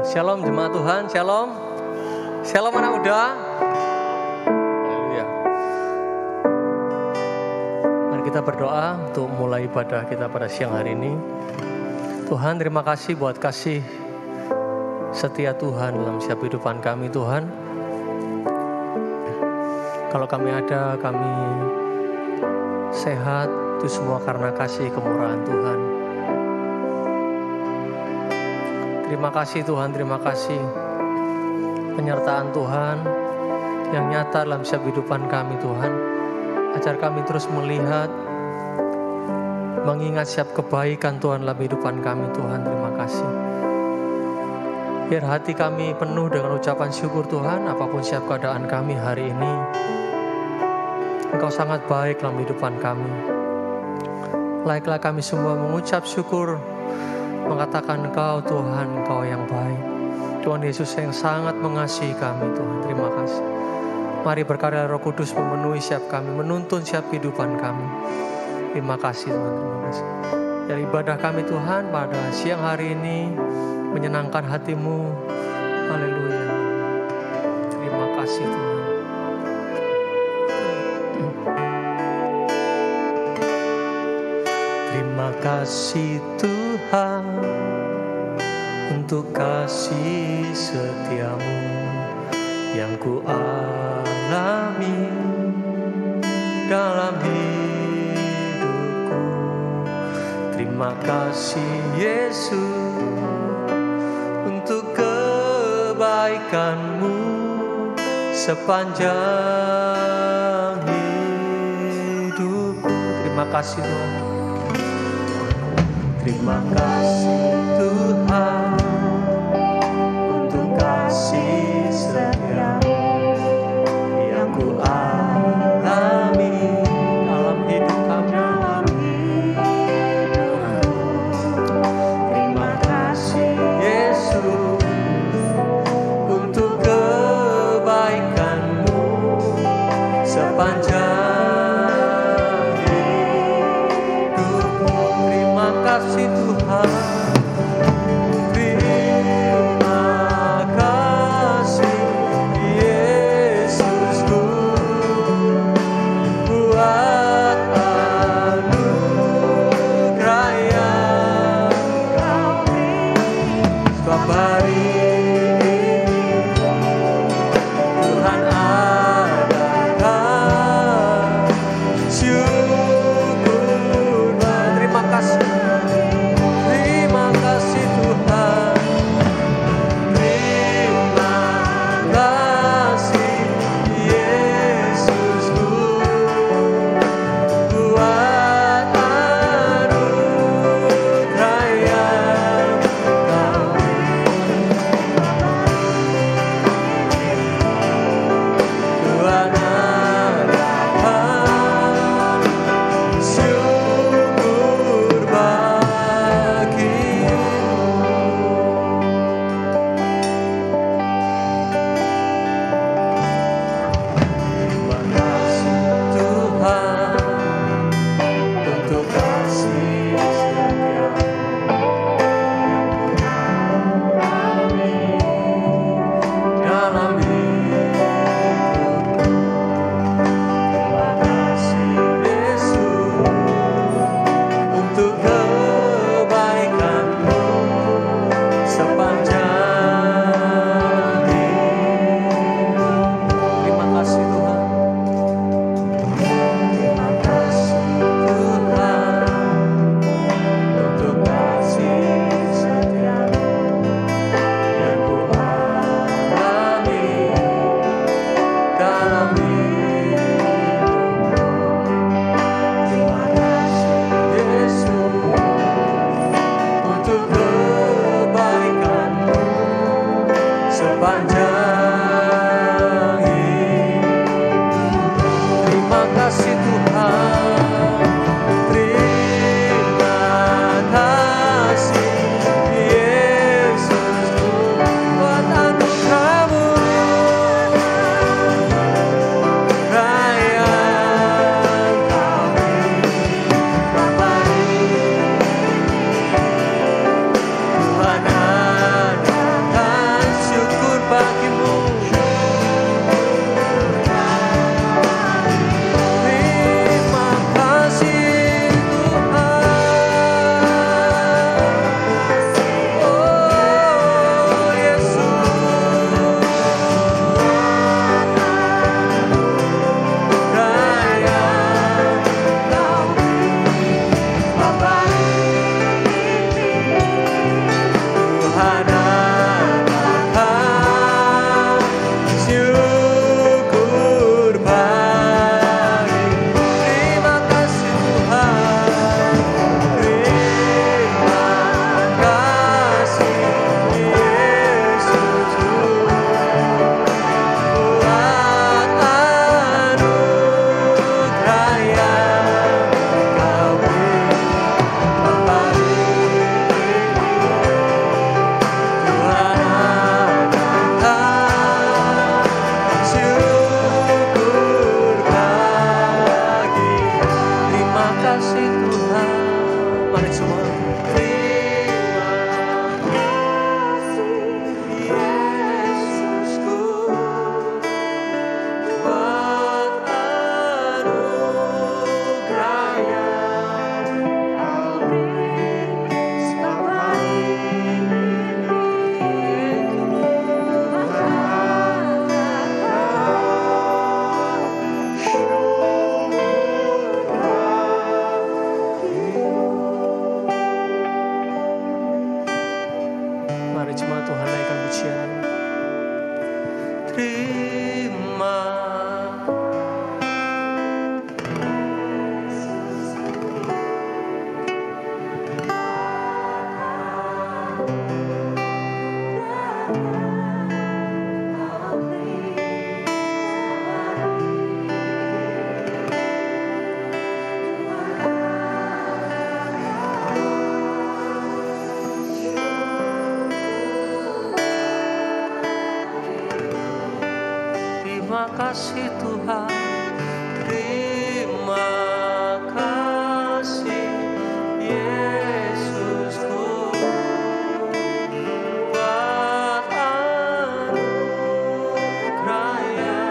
Shalom jemaat Tuhan, shalom. Shalom anak muda. Haleluya. Mari kita berdoa untuk mulai ibadah kita pada siang hari ini. Tuhan, terima kasih buat kasih setia Tuhan dalam setiap kehidupan kami, Tuhan. Kalau kami ada, kami sehat, itu semua karena kasih kemurahan Tuhan. Terima kasih Tuhan, terima kasih penyertaan Tuhan yang nyata dalam setiap kehidupan kami, Tuhan. Ajar kami terus melihat, mengingat setiap kebaikan Tuhan dalam kehidupan kami, Tuhan. Terima kasih. Biar hati kami penuh dengan ucapan syukur, Tuhan, apapun setiap keadaan kami hari ini. Engkau sangat baik dalam kehidupan kami. Laiklah kami semua mengucap syukur, mengatakan Engkau Tuhan, Engkau yang baik. Tuhan Yesus yang sangat mengasihi kami, Tuhan. Terima kasih. Mari berkarya Roh Kudus memenuhi setiap kami, menuntun setiap kehidupan kami. Terima kasih Tuhan, terima kasih. Dari ibadah kami Tuhan pada siang hari ini menyenangkan hati-Mu. Haleluya. Terima kasih Tuhan. Terima kasih Tuhan untuk kasih setiamu yang ku alami dalam hidupku. Terima kasih Yesus untuk kebaikan-Mu sepanjang hidupku. Terima kasih Tuhan. Terima kasih Tuhan untuk kasih setia-Mu yang ku alami dalam hidup kami. Terima kasih Yesus untuk kebaikan-Mu sepanjang kasih Tuhan. Terima kasih Yesusku buat anugerah yang Kau beri. Sebab hari ini Tuhan adakan syukur. Terima kasih. Tuhan adakan kasih Tuhan, terima kasih Yesusku. Buat anugerah yang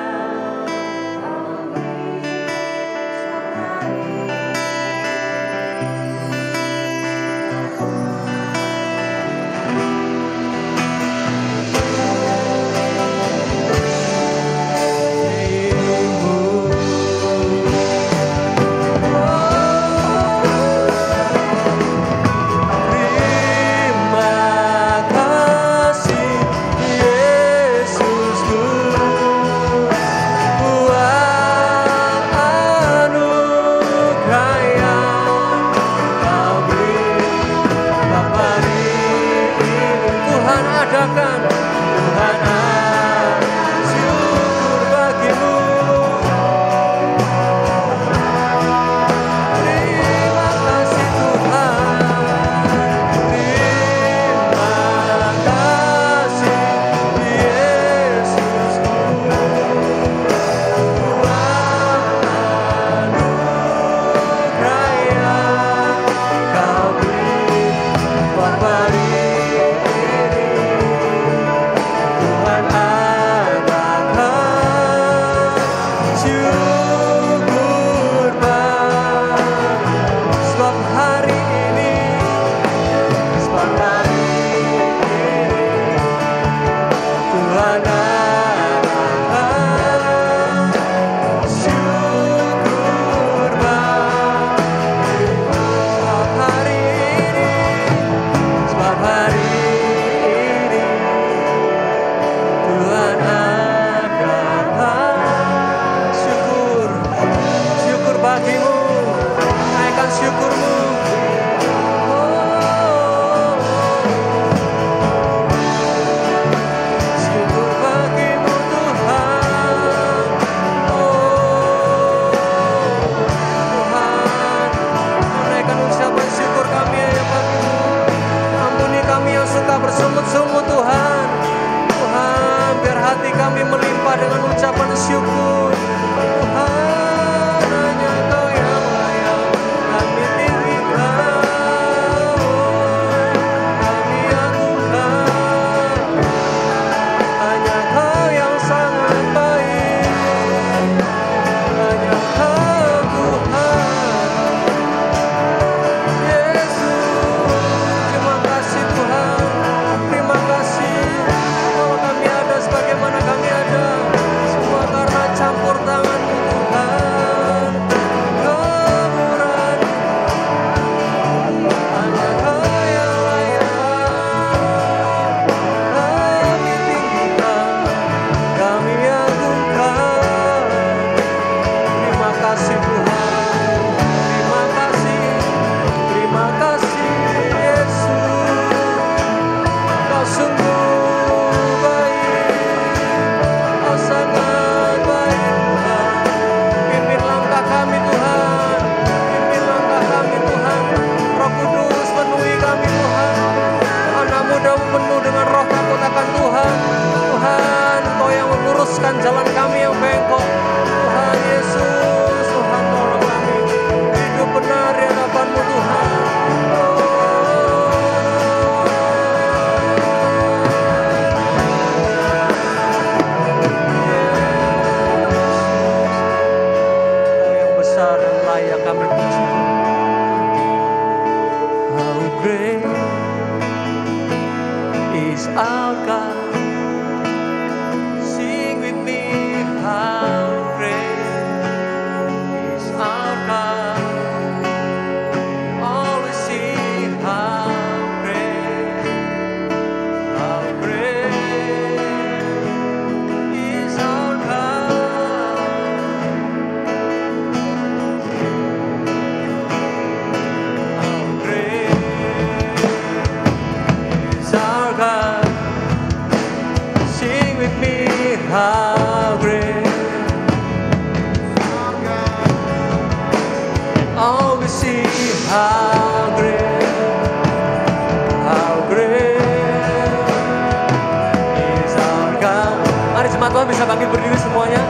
bersungut-sungut Tuhan. Tuhan, biar hati kami melimpah dengan ucapan syukur. Tuhan, hanya Kau yang layak kami tinggikan, kami agungkan. Hanya Kau yang sangat baik, hanya Kau Tuhan. Yesus, terima kasih Tuhan. Terima kasih bahwa kami ada sebagaimana kami ada, semua karena campur tangan-Mu Tuhan. Kemurahan hanya Kau yang layak kami tinggikan, kami agungkan. Terima kasih Tuhan, terima kasih Yesus. Kau sungguh baik, Kau sangat baik Tuhan. Pimpin langkah kami Tuhan, pimpin langkah kami Tuhan. Roh Kudus penuhi kami Tuhan. Anak mudamu penuh dengan roh takut akan Tuhan. Tuhan, Kau yang meluruskan jalan kami yang bengkok. Tuhan Yesus, Tuhan tolong kami hidup benar di hadapan-Mu Tuhan. Besar dan layak kami puji. How great is our God. Sing with me, how great is our God. Always sing, how great is our God. How great is our God. Sing with me, how great. Always sing, how great is our God. Mari jemaat Tuhan bisa bangkit berdiri semuanya.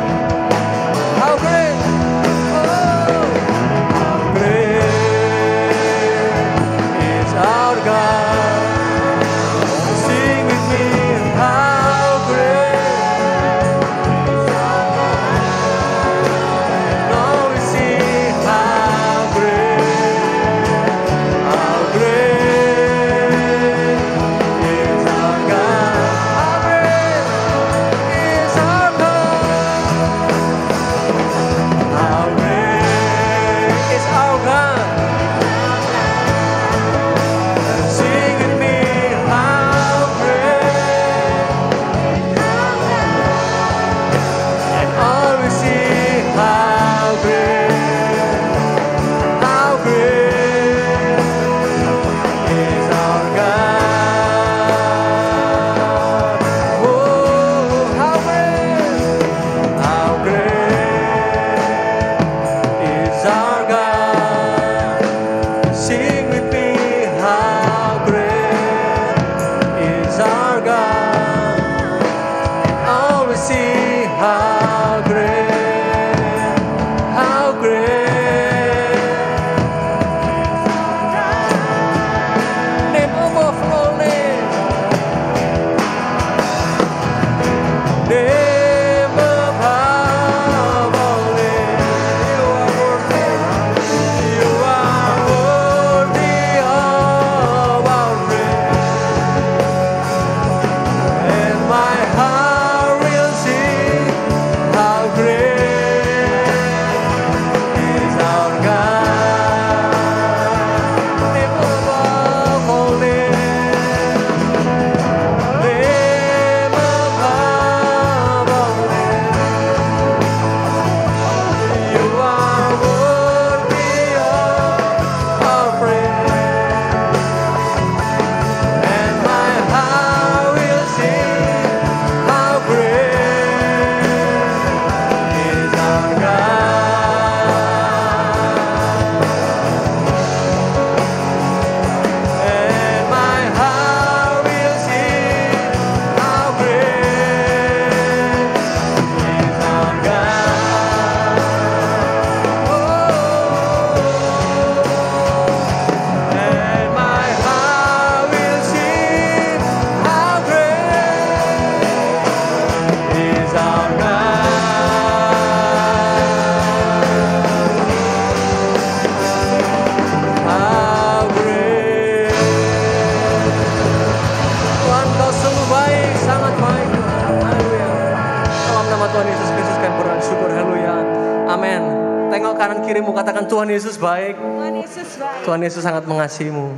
Tengok kanan kirimu, katakan Tuhan Yesus baik. Tuhan Yesus baik. Tuhan Yesus sangat mengasihimu.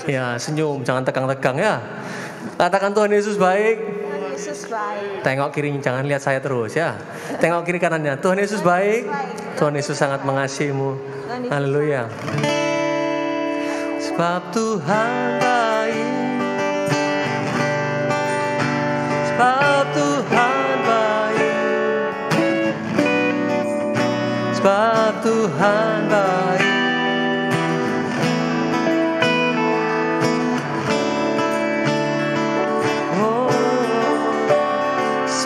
Ya, senyum, jangan tegang-tegang ya. Katakan Tuhan Yesus baik. Tuhan Yesus baik. Tengok kiri, jangan lihat saya terus ya. Tengok kiri kanannya. Tuhan Yesus baik. Tuhan Yesus sangat mengasihimu. Haleluya. Sebab Tuhan baik. Sebab Tuhan baik. Sebab Tuhan baik.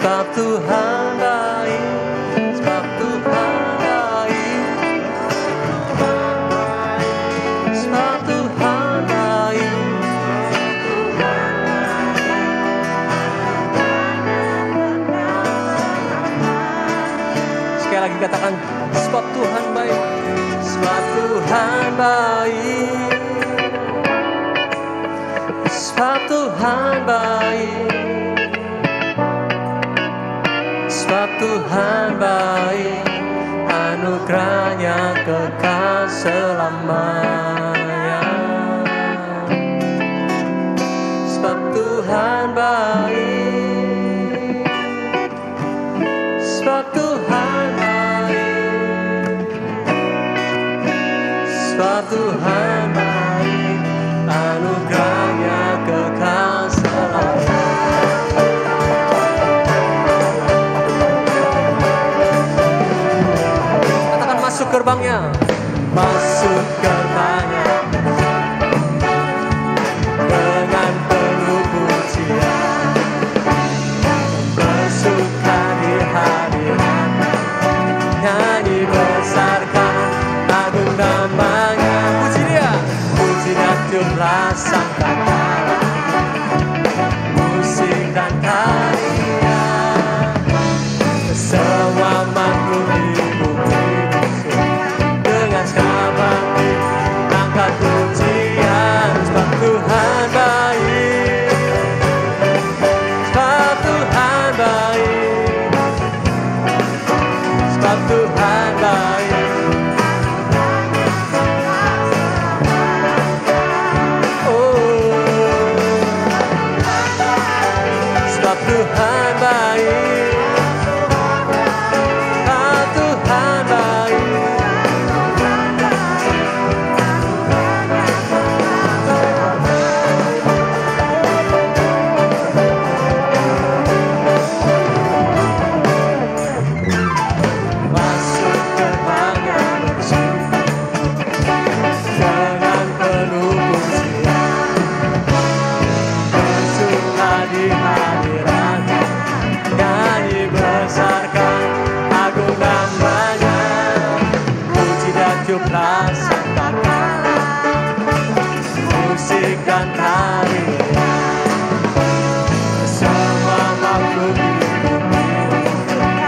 Sebab Tuhan baik, sebab Tuhan baik, sebab Tuhan baik. Sekali lagi katakan, sebab Tuhan baik, sebab Tuhan baik, sebab Tuhan baik. Sebab Tuhan baik, anugerahnya kekal selamanya. Sebab Tuhan baik, sebab Tuhan baik, sebab Tuhan baik, anugerahnya kekal selamanya. Masuk gerbangnya, masuk gerbangnya dengan penuh pujian, bersuka di hadiratnya, nyanyi besarkan agung namanya. Puji dia, puji dan tiuplah sangkakala, musik dan tarian, semua makhluk di bumi. Angkat pujian, sebab Tuhan baik, sebab Tuhan baik, sebab Tuhan baik. Oh, sebab Tuhan baik, sebab Tuhan baik. Musik dan tarian, semua makhluk di bumi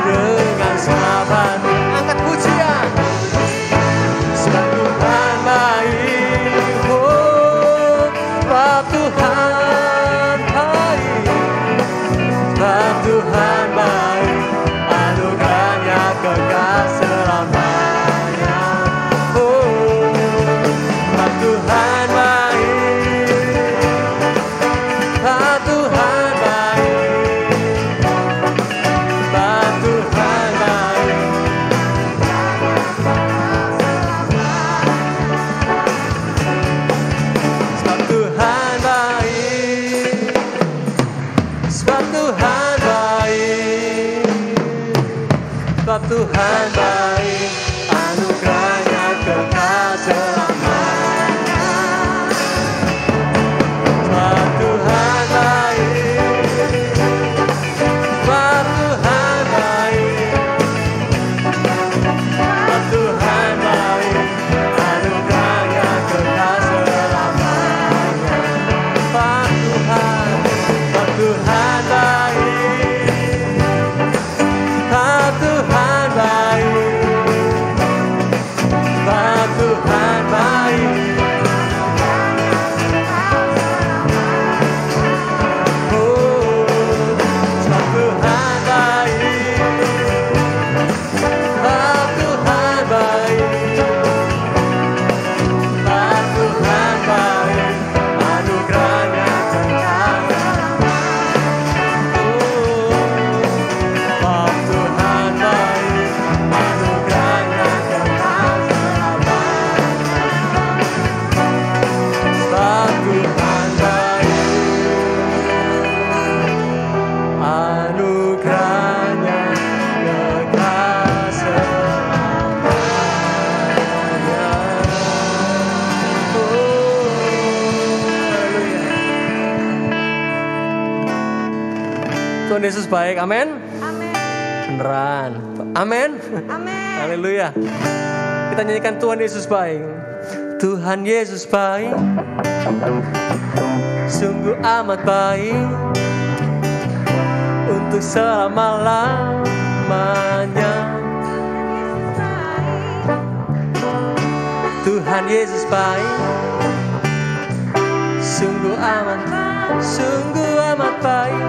dengan sahabat angkat pujian. Sebab Tuhan baik, oh, sebab Tuhan baik, sebab Tuhan baik, anugerahnya kekal selamanya. Oh, sebab Tuhan baik, sebab Tuhan baik, sebab Tuhan baik. Sebab Tuhan baik, sebab Tuhan baik, sebab Tuhan baik, anugerahnya kekal selamanya. Sebab Tuhan baik, sebab Tuhan baik, sebab Tuhan baik, anugerahnya kekal selamanya. Sebab Tuhan, sebab Tuhan baik, sebab Tuhan baik. Yesus baik, amin. Amin. Beneran, amin. Amin. Haleluya. Kita nyanyikan Tuhan Yesus baik. Tuhan Yesus baik, sungguh amat baik, untuk selama-lamanya. Tuhan Yesus baik, sungguh amat baik.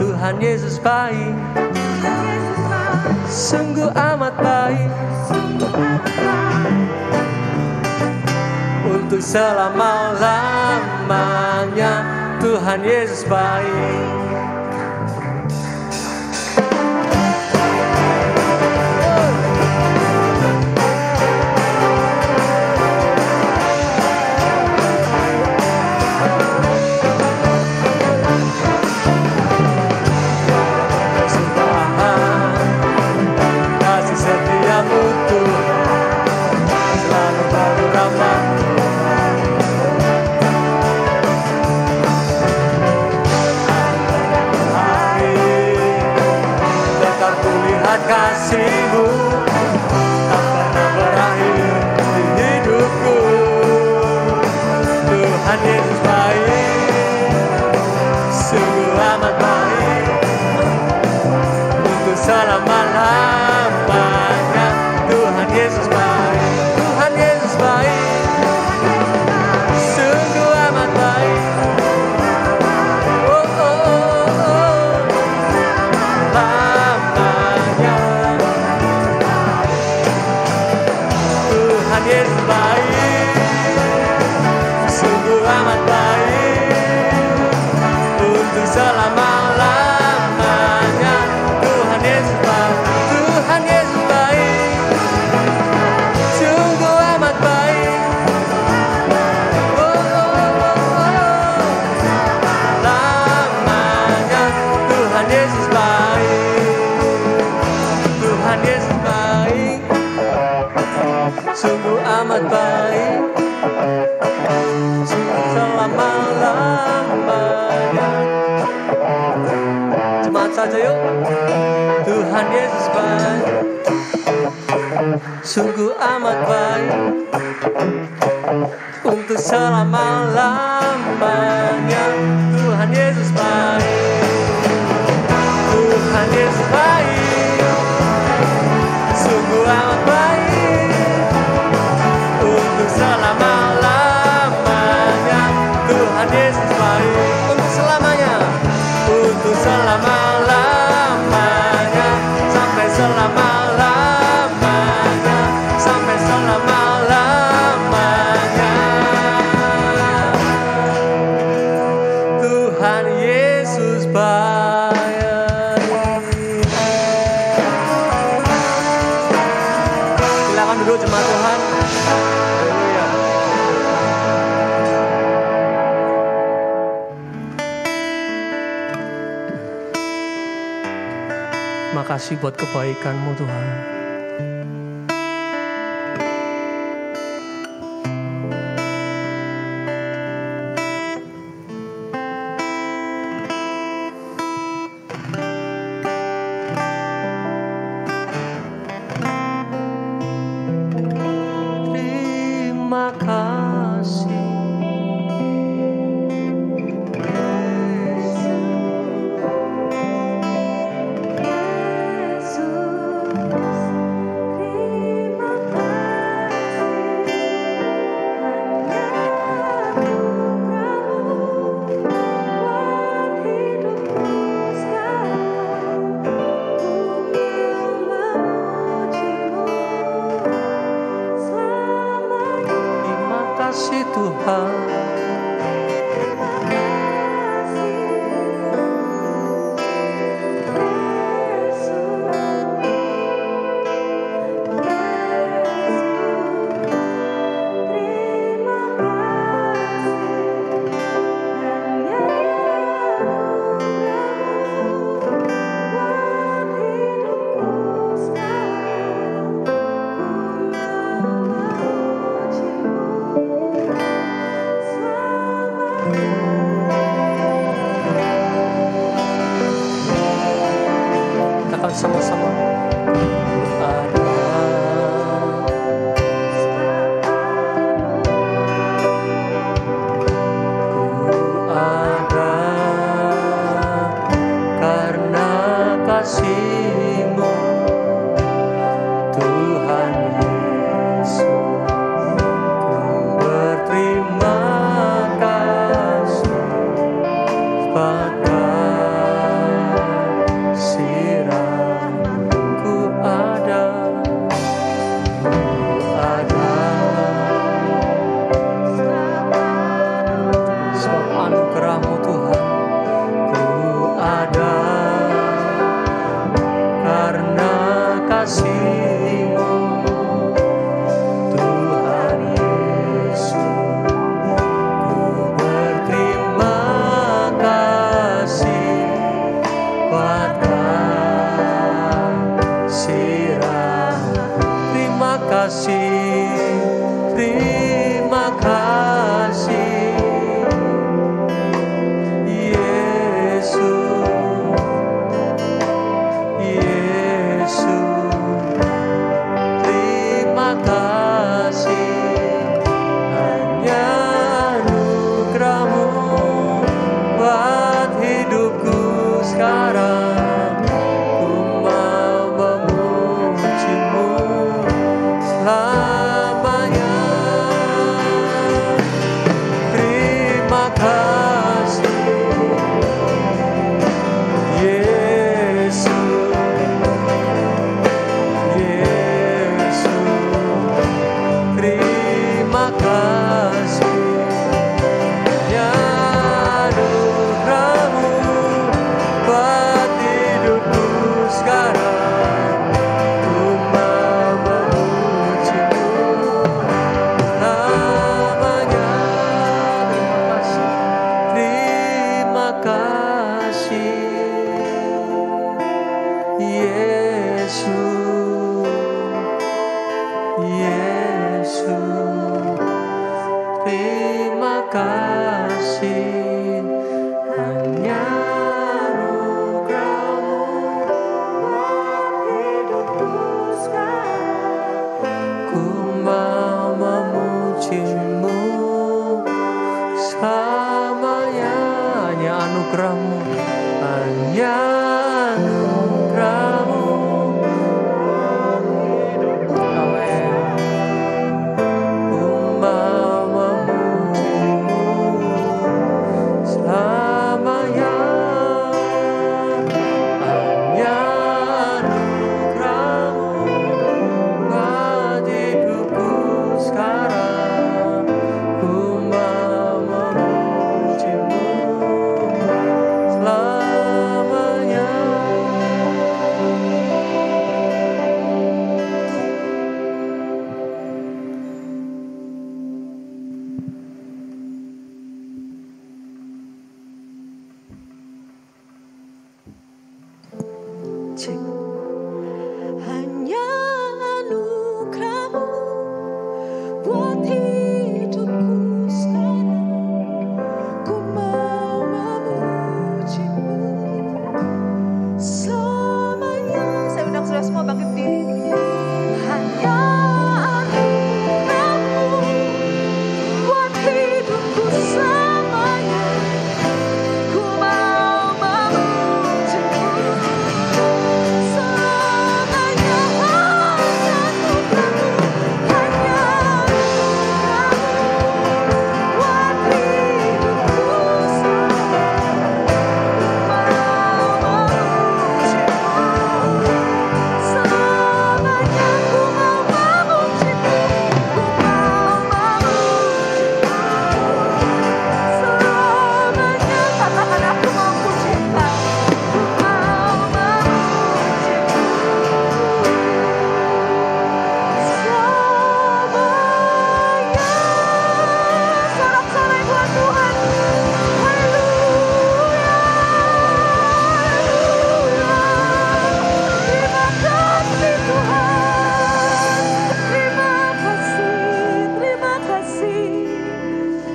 Tuhan Yesus baik, sungguh amat baik, untuk selama-lamanya. Tuhan Yesus baik. Kasih-Mu tak pernah berakhir di hidupku. Tuhan Yesus baik, sungguh amat baik, untuk selama-lamanya. Tuhan Yesus baik, Tuhan Yesus baik, sungguh amat baik. Tuhan Yesus baik, sungguh amat baik, untuk selama-lamanya. Tuhan Yesus baik, Tuhan Yesus baik, sungguh amat baik, lamanya. Tuhan Yesus baik, Tuhan Yesus baik, sungguh amat baik, sungguh selama-lamanya. Jemaat saja yuk. Tuhan Yesus baik, sungguh amat baik, untuk selama-lamanya. Tuhan Yesus baik, Tuhan Yesus baik, sungguh amat baik, untuk selama-lamanya. Tuhan Yesus baik, untuk selamanya, untuk selama-lamanya, sampai selama-lamanya, sampai selama-lamanya. Tuhan Yesus baik. Silakan duduk jemaat Tuhan. Haleluya. Makasih buat kebaikan-Mu Tuhan. Terima kasih. Tuhan sama-sama.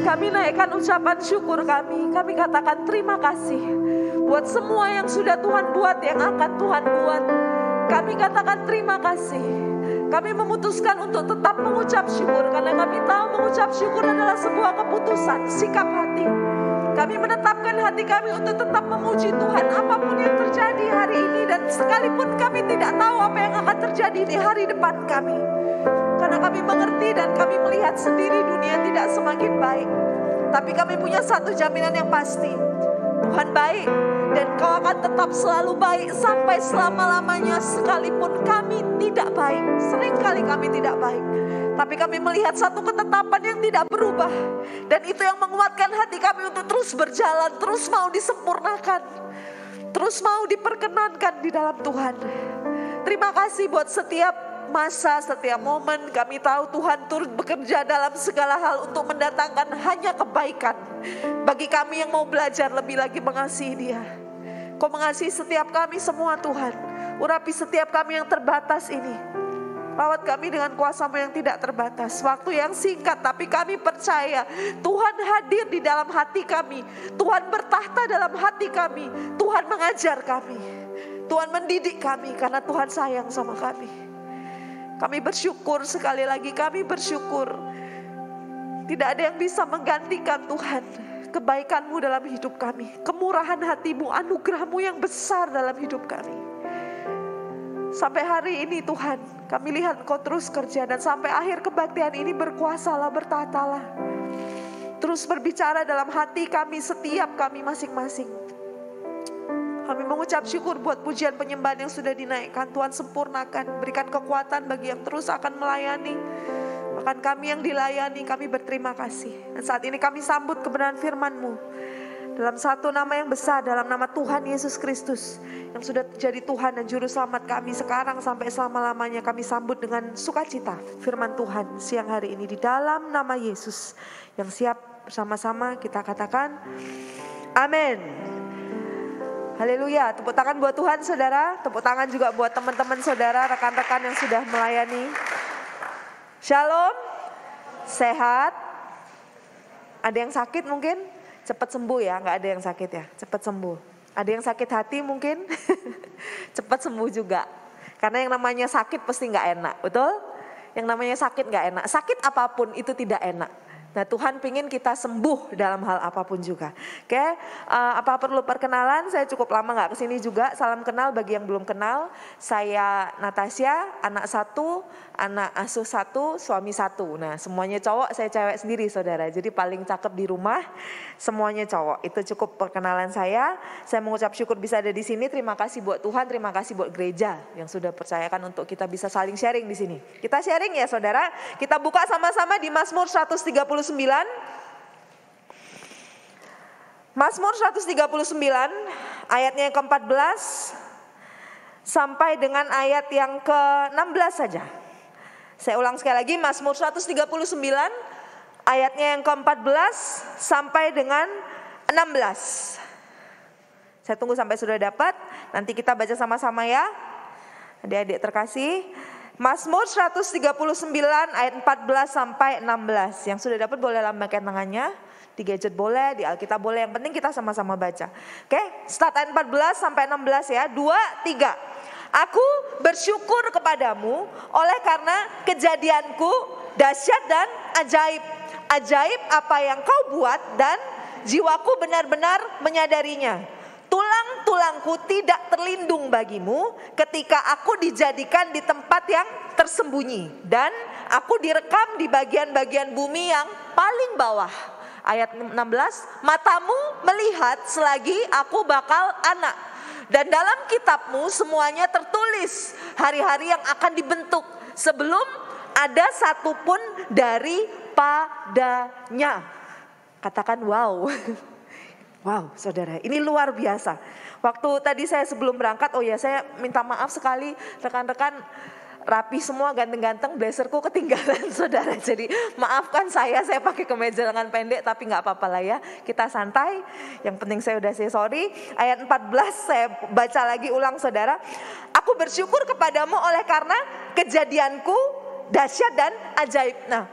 Kami naikkan ucapan syukur kami katakan terima kasih Buat semua yang sudah Tuhan buat, yang akan Tuhan buat, kami katakan terima kasih. Kami memutuskan untuk tetap mengucap syukur, karena kami tahu mengucap syukur adalah sebuah keputusan, sikap hati. Kami menetapkan hati kami untuk tetap memuji Tuhan apapun yang terjadi hari ini, dan sekalipun kami tidak tahu apa yang akan terjadi di hari depan kami. Karena kami mengerti dan kami melihat sendiri dunia tidak semakin baik. Tapi kami punya satu jaminan yang pasti. Tuhan baik dan Kau akan tetap selalu baik sampai selama-lamanya, sekalipun kami tidak baik. Seringkali kami tidak baik, tapi kami melihat satu ketetapan yang tidak berubah. Dan itu yang menguatkan hati kami untuk terus berjalan, terus mau disempurnakan, terus mau diperkenankan di dalam Tuhan. Terima kasih buat setiap masa, setiap momen. Kami tahu Tuhan turut bekerja dalam segala hal untuk mendatangkan hanya kebaikan bagi kami yang mau belajar lebih lagi mengasihi Dia. Kau mengasihi setiap kami semua Tuhan. Urapi setiap kami yang terbatas ini. Rawat kami dengan kuasa-Mu yang tidak terbatas. Waktu yang singkat, tapi kami percaya Tuhan hadir di dalam hati kami. Tuhan bertahta dalam hati kami. Tuhan mengajar kami. Tuhan mendidik kami karena Tuhan sayang sama kami. Kami bersyukur, sekali lagi kami bersyukur. Tidak ada yang bisa menggantikan Tuhan, kebaikan-Mu dalam hidup kami, kemurahan hati-Mu, anugerah-Mu yang besar dalam hidup kami. Sampai hari ini Tuhan, kami lihat Engkau terus kerja, dan sampai akhir kebaktian ini berkuasalah, bertahtalah. Terus berbicara dalam hati kami, setiap kami masing-masing. Kami mengucap syukur buat pujian penyembahan yang sudah dinaikkan. Tuhan sempurnakan, berikan kekuatan bagi yang terus akan melayani. Bahkan kami yang dilayani, kami berterima kasih. Dan saat ini kami sambut kebenaran firman-Mu dalam satu nama yang besar, dalam nama Tuhan Yesus Kristus, yang sudah jadi Tuhan dan Juru Selamat kami sekarang sampai selama-lamanya. Kami sambut dengan sukacita firman Tuhan siang hari ini di dalam nama Yesus. Yang siap bersama-sama kita katakan amin. Haleluya, tepuk tangan buat Tuhan saudara, tepuk tangan juga buat teman-teman saudara, rekan-rekan yang sudah melayani. Shalom, sehat. Ada yang sakit mungkin? Cepat sembuh ya, gak ada yang sakit ya, cepat sembuh. Ada yang sakit hati mungkin? Cepat sembuh juga. Karena yang namanya sakit pasti gak enak, betul? Yang namanya sakit gak enak, sakit apapun itu tidak enak. Nah Tuhan pingin kita sembuh dalam hal apapun juga. Oke, apa perlu perkenalan? Saya cukup lama gak kesini juga. Salam kenal bagi yang belum kenal. Saya Natasha, anak 1, anak asuh 1, suami 1. Nah semuanya cowok, saya cewek sendiri saudara. Jadi paling cakep di rumah, semuanya cowok. Itu cukup perkenalan saya. Saya mengucap syukur bisa ada di sini. Terima kasih buat Tuhan, terima kasih buat gereja yang sudah percayakan untuk kita bisa saling sharing di sini. Kita sharing ya saudara. Kita buka sama-sama di Mazmur 139. Mazmur 139 ayatnya yang ke-14 sampai dengan ayat yang ke-16 saja. Saya ulang sekali lagi, Mazmur 139 ayatnya yang ke-14 sampai dengan 16. Saya tunggu sampai sudah dapat, nanti kita baca sama-sama ya. Adik-adik terkasih, Mazmur 139 ayat 14 sampai 16. Yang sudah dapat boleh lambaikan tangannya. Di gadget boleh, di Alkitab boleh. Yang penting kita sama-sama baca. Oke, start ayat 14 sampai 16 ya. 2, 3. Aku bersyukur kepadamu oleh karena kejadianku dahsyat dan ajaib. Ajaib apa yang kau buat dan jiwaku benar-benar menyadarinya. Tulang-tulangku tidak terlindung bagimu ketika aku dijadikan di tempat yang tersembunyi. Dan aku direkam di bagian-bagian bumi yang paling bawah. Ayat 16, matamu melihat selagi aku bakal anak. Dan dalam kitabmu semuanya tertulis hari-hari yang akan dibentuk sebelum ada satupun daripadanya. Katakan wow. Wow saudara, ini luar biasa. Waktu tadi saya sebelum berangkat, oh ya saya minta maaf sekali rekan-rekan, rapi semua, ganteng-ganteng, blazerku ketinggalan saudara. Jadi maafkan saya pakai kemeja lengan pendek, tapi gak apa-apa lah ya. Kita santai, yang penting saya udah say sorry. Ayat 14 saya baca lagi ulang saudara. Aku bersyukur kepadamu oleh karena kejadianku dahsyat dan ajaib. Nah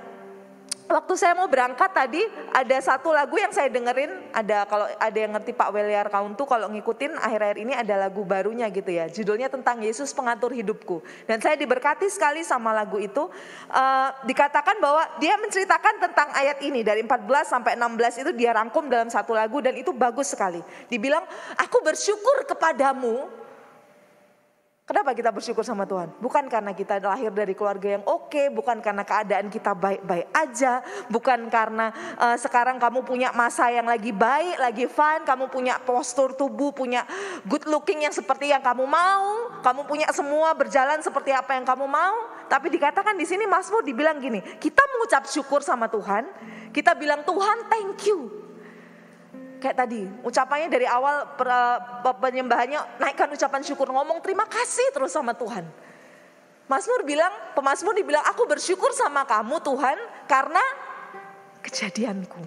waktu saya mau berangkat tadi ada satu lagu yang saya dengerin, kalau ada yang ngerti Pak Weliar Kauntu, kalau ngikutin akhir-akhir ini ada lagu barunya gitu ya, judulnya tentang Yesus pengatur hidupku. Dan saya diberkati sekali sama lagu itu. Dikatakan bahwa dia menceritakan tentang ayat ini dari 14 sampai 16 itu dia rangkum dalam satu lagu dan itu bagus sekali. Dibilang, aku bersyukur kepadamu. Kenapa kita bersyukur sama Tuhan? Bukan karena kita lahir dari keluarga yang oke, bukan karena keadaan kita baik-baik aja, bukan karena sekarang kamu punya masa yang lagi baik, lagi fun, kamu punya postur tubuh, punya good looking yang seperti yang kamu mau, kamu punya semua berjalan seperti apa yang kamu mau. Tapi dikatakan di sini Mazmur dibilang gini, kita mengucap syukur sama Tuhan, kita bilang Tuhan thank you. Kayak tadi, ucapannya dari awal penyembahannya naikkan ucapan syukur, ngomong terima kasih terus sama Tuhan. Pemazmur dibilang, aku bersyukur sama kamu Tuhan karena kejadianku.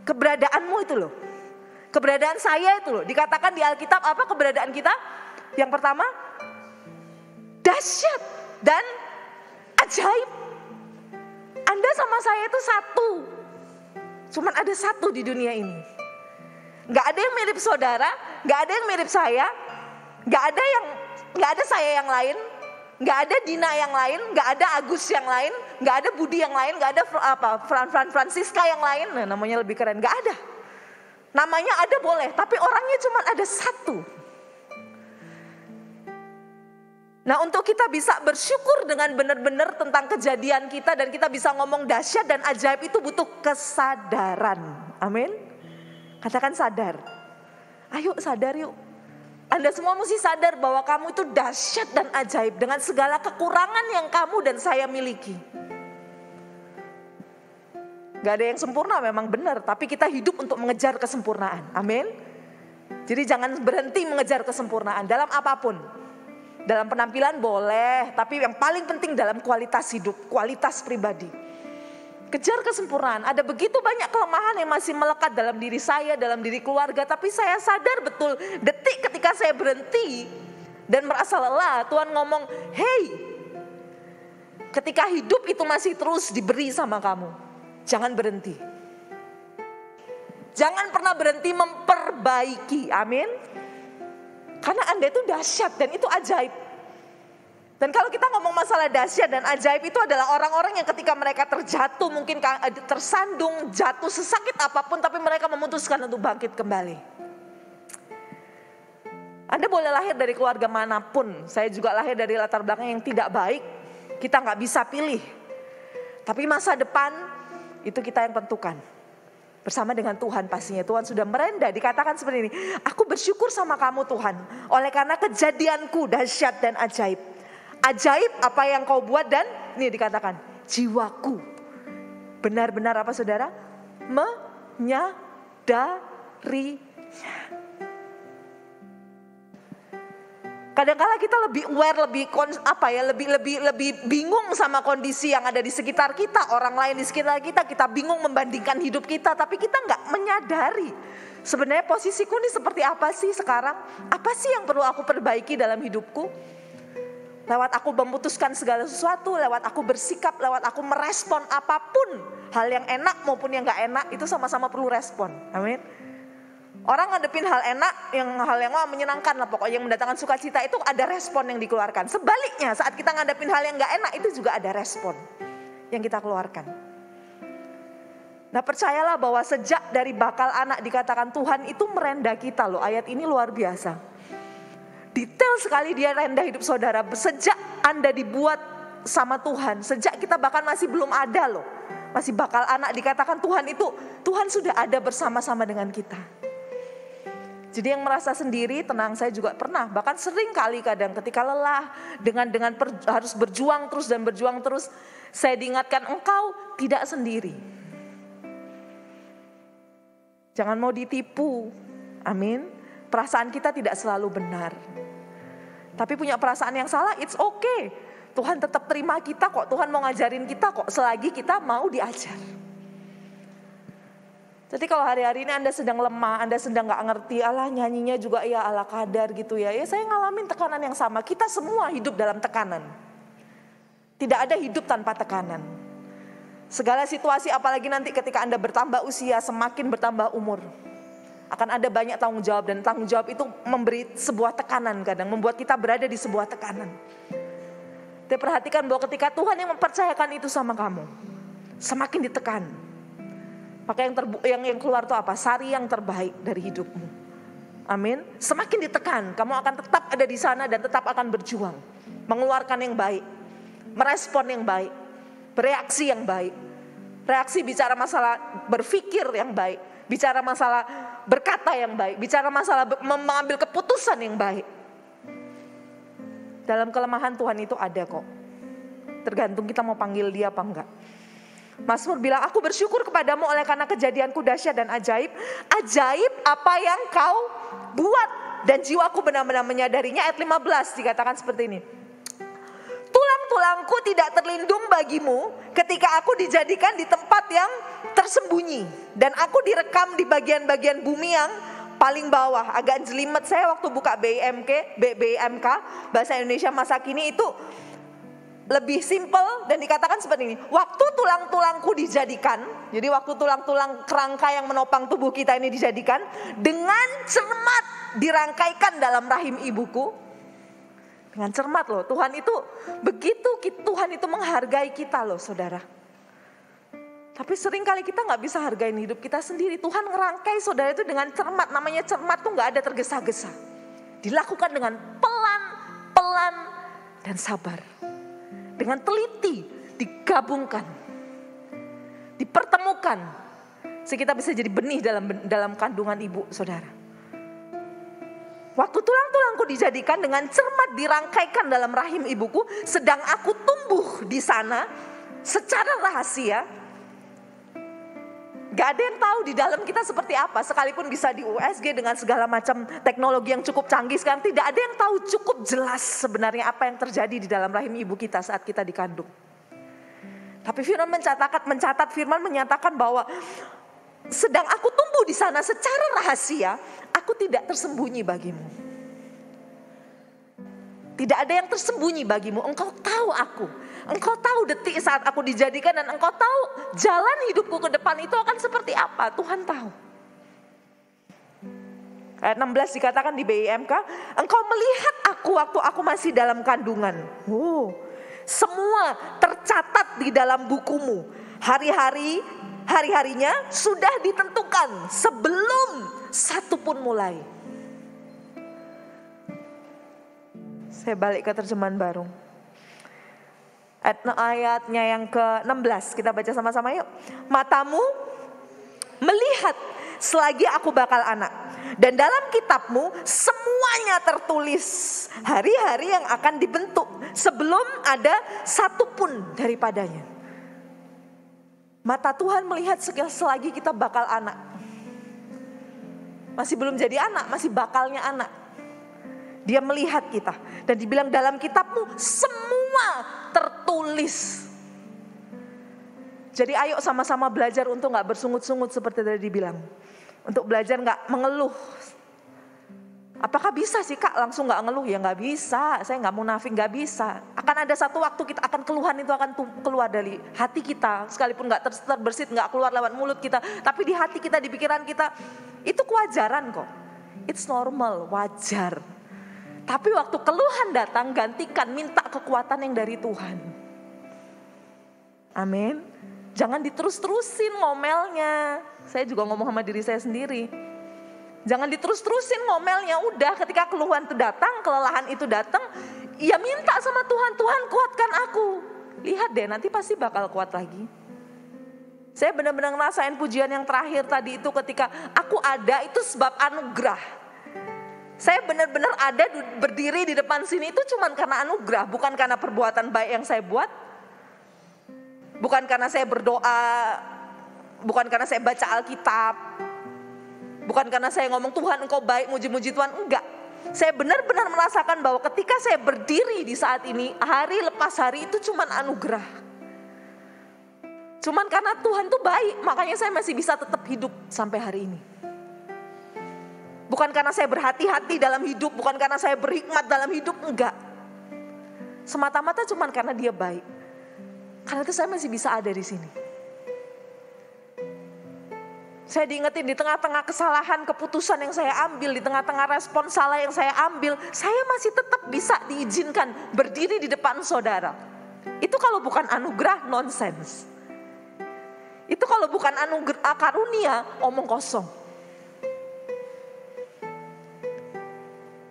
Keberadaanmu itu loh. Keberadaan saya itu loh. Dikatakan di Alkitab apa keberadaan kita? Yang pertama, dahsyat dan ajaib. Anda sama saya itu satu. Cuman ada satu di dunia ini. Gak ada yang mirip saudara, gak ada yang mirip saya, gak ada saya yang lain, gak ada Dina yang lain, gak ada Agus yang lain, gak ada Budi yang lain, gak ada Francisca yang lain, nah, namanya lebih keren, gak ada. Namanya ada boleh, tapi orangnya cuma ada satu. Nah, untuk kita bisa bersyukur dengan benar-benar tentang kejadian kita dan kita bisa ngomong dahsyat dan ajaib itu butuh kesadaran. Amin. Katakan sadar. Ayo sadar yuk. Anda semua mesti sadar bahwa kamu itu dahsyat dan ajaib dengan segala kekurangan yang kamu dan saya miliki. Gak ada yang sempurna memang benar, tapi kita hidup untuk mengejar kesempurnaan. Amin. Jadi jangan berhenti mengejar kesempurnaan dalam apapun. Dalam penampilan boleh, tapi yang paling penting dalam kualitas hidup, kualitas pribadi. Kejar kesempurnaan. Ada begitu banyak kelemahan yang masih melekat dalam diri saya, dalam diri keluarga. Tapi saya sadar betul detik ketika saya berhenti dan merasa lelah, Tuhan ngomong, hey, ketika hidup itu masih terus diberi sama kamu, jangan berhenti. Jangan pernah berhenti memperbaiki, amin. Karena Anda itu dahsyat dan itu ajaib. Dan kalau kita ngomong masalah dahsyat dan ajaib itu adalah orang-orang yang ketika mereka terjatuh, mungkin tersandung, jatuh sesakit apapun, tapi mereka memutuskan untuk bangkit kembali. Anda boleh lahir dari keluarga manapun, saya juga lahir dari latar belakang yang tidak baik, kita gak bisa pilih. Tapi masa depan itu kita yang tentukan. Bersama dengan Tuhan pastinya, Tuhan sudah merendah, dikatakan seperti ini, aku bersyukur sama kamu Tuhan, oleh karena kejadianku dahsyat dan ajaib. Ajaib apa yang kau buat dan ini dikatakan jiwaku benar-benar apa saudara? Menyadarinya. Kadang-kala kita lebih aware, lebih bingung sama kondisi yang ada di sekitar kita, orang lain di sekitar kita, kita bingung membandingkan hidup kita, tapi kita nggak menyadari sebenarnya posisiku ini seperti apa sih sekarang? Apa sih yang perlu aku perbaiki dalam hidupku? Lewat aku memutuskan segala sesuatu, lewat aku bersikap, lewat aku merespon apapun. Hal yang enak maupun yang gak enak itu sama-sama perlu respon. Amin. Orang ngadepin hal enak, hal yang menyenangkan lah pokoknya yang mendatangkan sukacita itu ada respon yang dikeluarkan. Sebaliknya saat kita ngadepin hal yang gak enak itu juga ada respon yang kita keluarkan. Nah percayalah bahwa sejak dari bakal anak dikatakan Tuhan itu merendah kita loh. Ayat ini luar biasa. Detail sekali dia rendah hidup saudara. Sejak Anda dibuat sama Tuhan, sejak kita bahkan masih belum ada loh, masih bakal anak dikatakan Tuhan sudah ada bersama-sama dengan kita. Jadi yang merasa sendiri, tenang, saya juga pernah, bahkan sering kali kadang ketika lelah dengan harus berjuang terus, saya diingatkan engkau tidak sendiri. Jangan mau ditipu, amin. Perasaan kita tidak selalu benar. Tapi punya perasaan yang salah, it's okay. Tuhan tetap terima kita kok, Tuhan mau ngajarin kita kok, selagi kita mau diajar. Jadi kalau hari-hari ini Anda sedang lemah, Anda sedang gak ngerti, alah nyanyinya juga ya ala kadar gitu ya. Ya saya ngalamin tekanan yang sama, kita semua hidup dalam tekanan. Tidak ada hidup tanpa tekanan. Segala situasi, apalagi nanti ketika Anda bertambah usia, semakin bertambah umur, akan ada banyak tanggung jawab, dan tanggung jawab itu memberi sebuah tekanan kadang, membuat kita berada di sebuah tekanan. Tapi perhatikan bahwa ketika Tuhan yang mempercayakan itu sama kamu, semakin ditekan, maka yang keluar itu apa? Sari yang terbaik dari hidupmu. Amin. Semakin ditekan, kamu akan tetap ada di sana dan tetap akan berjuang, mengeluarkan yang baik, merespon yang baik, bereaksi yang baik. Reaksi bicara masalah berpikir yang baik, bicara masalah berkata yang baik, bicara masalah mengambil keputusan yang baik. Dalam kelemahan Tuhan itu ada kok. Tergantung kita mau panggil dia apa enggak. Mazmur bilang, aku bersyukur kepadamu oleh karena kejadianku dahsyat dan ajaib. Ajaib apa yang kau buat, dan jiwaku benar-benar menyadarinya. Ayat 15 dikatakan seperti ini. Tulang-tulangku tidak terlindung bagimu ketika aku dijadikan di tempat yang tersembunyi, dan aku direkam di bagian-bagian bumi yang paling bawah. Agak jelimet saya waktu buka BIMK, Bahasa Indonesia Masa Kini, itu lebih simpel dan dikatakan seperti ini. Waktu tulang-tulangku dijadikan, jadi waktu tulang-tulang kerangka yang menopang tubuh kita ini dijadikan, dengan cermat dirangkaikan dalam rahim ibuku. Dengan cermat loh, Tuhan itu begitu, Tuhan itu menghargai kita loh saudara. Tapi seringkali kita gak bisa hargain hidup kita sendiri. Tuhan ngerangkai saudara itu dengan cermat. Namanya cermat tuh gak ada tergesa-gesa. Dilakukan dengan pelan-pelan dan sabar. Dengan teliti, digabungkan, dipertemukan, sehingga kita bisa jadi benih dalam kandungan ibu saudara. Waktu tulang-tulangku dijadikan, dengan cermat dirangkaikan dalam rahim ibuku, sedang aku tumbuh di sana secara rahasia. Gak ada yang tahu di dalam kita seperti apa, sekalipun bisa di USG dengan segala macam teknologi yang cukup canggih sekarang, tidak ada yang tahu cukup jelas sebenarnya apa yang terjadi di dalam rahim ibu kita saat kita dikandung. Tapi Firman Firman menyatakan bahwa sedang aku tumbuh di sana secara rahasia, aku tidak tersembunyi bagimu. Tidak ada yang tersembunyi bagimu, engkau tahu aku. Engkau tahu detik saat aku dijadikan, dan engkau tahu jalan hidupku ke depan itu akan seperti apa. Tuhan tahu. Ayat 16 dikatakan di BIMK, engkau melihat aku waktu aku masih dalam kandungan. Semua tercatat di dalam bukumu. Hari-harinya sudah ditentukan sebelum satu pun mulai. Saya balik ke terjemahan baru. Ayatnya yang ke-16 kita baca sama-sama yuk. Matamu melihat selagi aku bakal anak, dan dalam kitabmu semuanya tertulis hari-hari yang akan dibentuk sebelum ada satu pun daripadanya. Mata Tuhan melihat selagi kita bakal anak. Masih belum jadi anak, masih bakalnya anak. Dia melihat kita dan dibilang dalam kitabmu semua tertulis. Jadi ayo sama-sama belajar untuk gak bersungut-sungut seperti tadi dibilang. Untuk belajar gak mengeluh. Apakah bisa sih kak langsung gak ngeluh? Ya gak bisa, saya gak munafik, gak bisa. Akan ada satu waktu kita akan keluhan itu akan keluar dari hati kita. Sekalipun gak terbersit, gak keluar lewat mulut kita. Tapi di hati kita, di pikiran kita, itu kewajaran kok. It's normal, wajar. Tapi waktu keluhan datang, gantikan, minta kekuatan yang dari Tuhan. Amin. Jangan diterus-terusin ngomelnya. Saya juga ngomong sama diri saya sendiri. Jangan diterus-terusin ngomelnya. Udah ketika keluhan itu datang, kelelahan itu datang, ya minta sama Tuhan. Tuhan kuatkan aku. Lihat deh nanti pasti bakal kuat lagi. Saya benar-benar ngerasain pujian yang terakhir tadi itu ketika aku ada itu sebab anugerah. Saya benar-benar ada berdiri di depan sini itu cuma karena anugerah, bukan karena perbuatan baik yang saya buat. Bukan karena saya berdoa, bukan karena saya baca Alkitab. Bukan karena saya ngomong Tuhan engkau baik, muji-muji Tuhan, enggak. Saya benar-benar merasakan bahwa ketika saya berdiri di saat ini, hari lepas hari itu cuma anugerah. Cuman karena Tuhan tuh baik, makanya saya masih bisa tetap hidup sampai hari ini. Bukan karena saya berhati-hati dalam hidup, bukan karena saya berhikmat dalam hidup, enggak. Semata-mata cuman karena dia baik. Karena itu saya masih bisa ada di sini. Saya diingetin di tengah-tengah kesalahan keputusan yang saya ambil, di tengah-tengah respon salah yang saya ambil, saya masih tetap bisa diizinkan berdiri di depan saudara. Itu kalau bukan anugerah, nonsens. Itu kalau bukan anugerah karunia, omong kosong.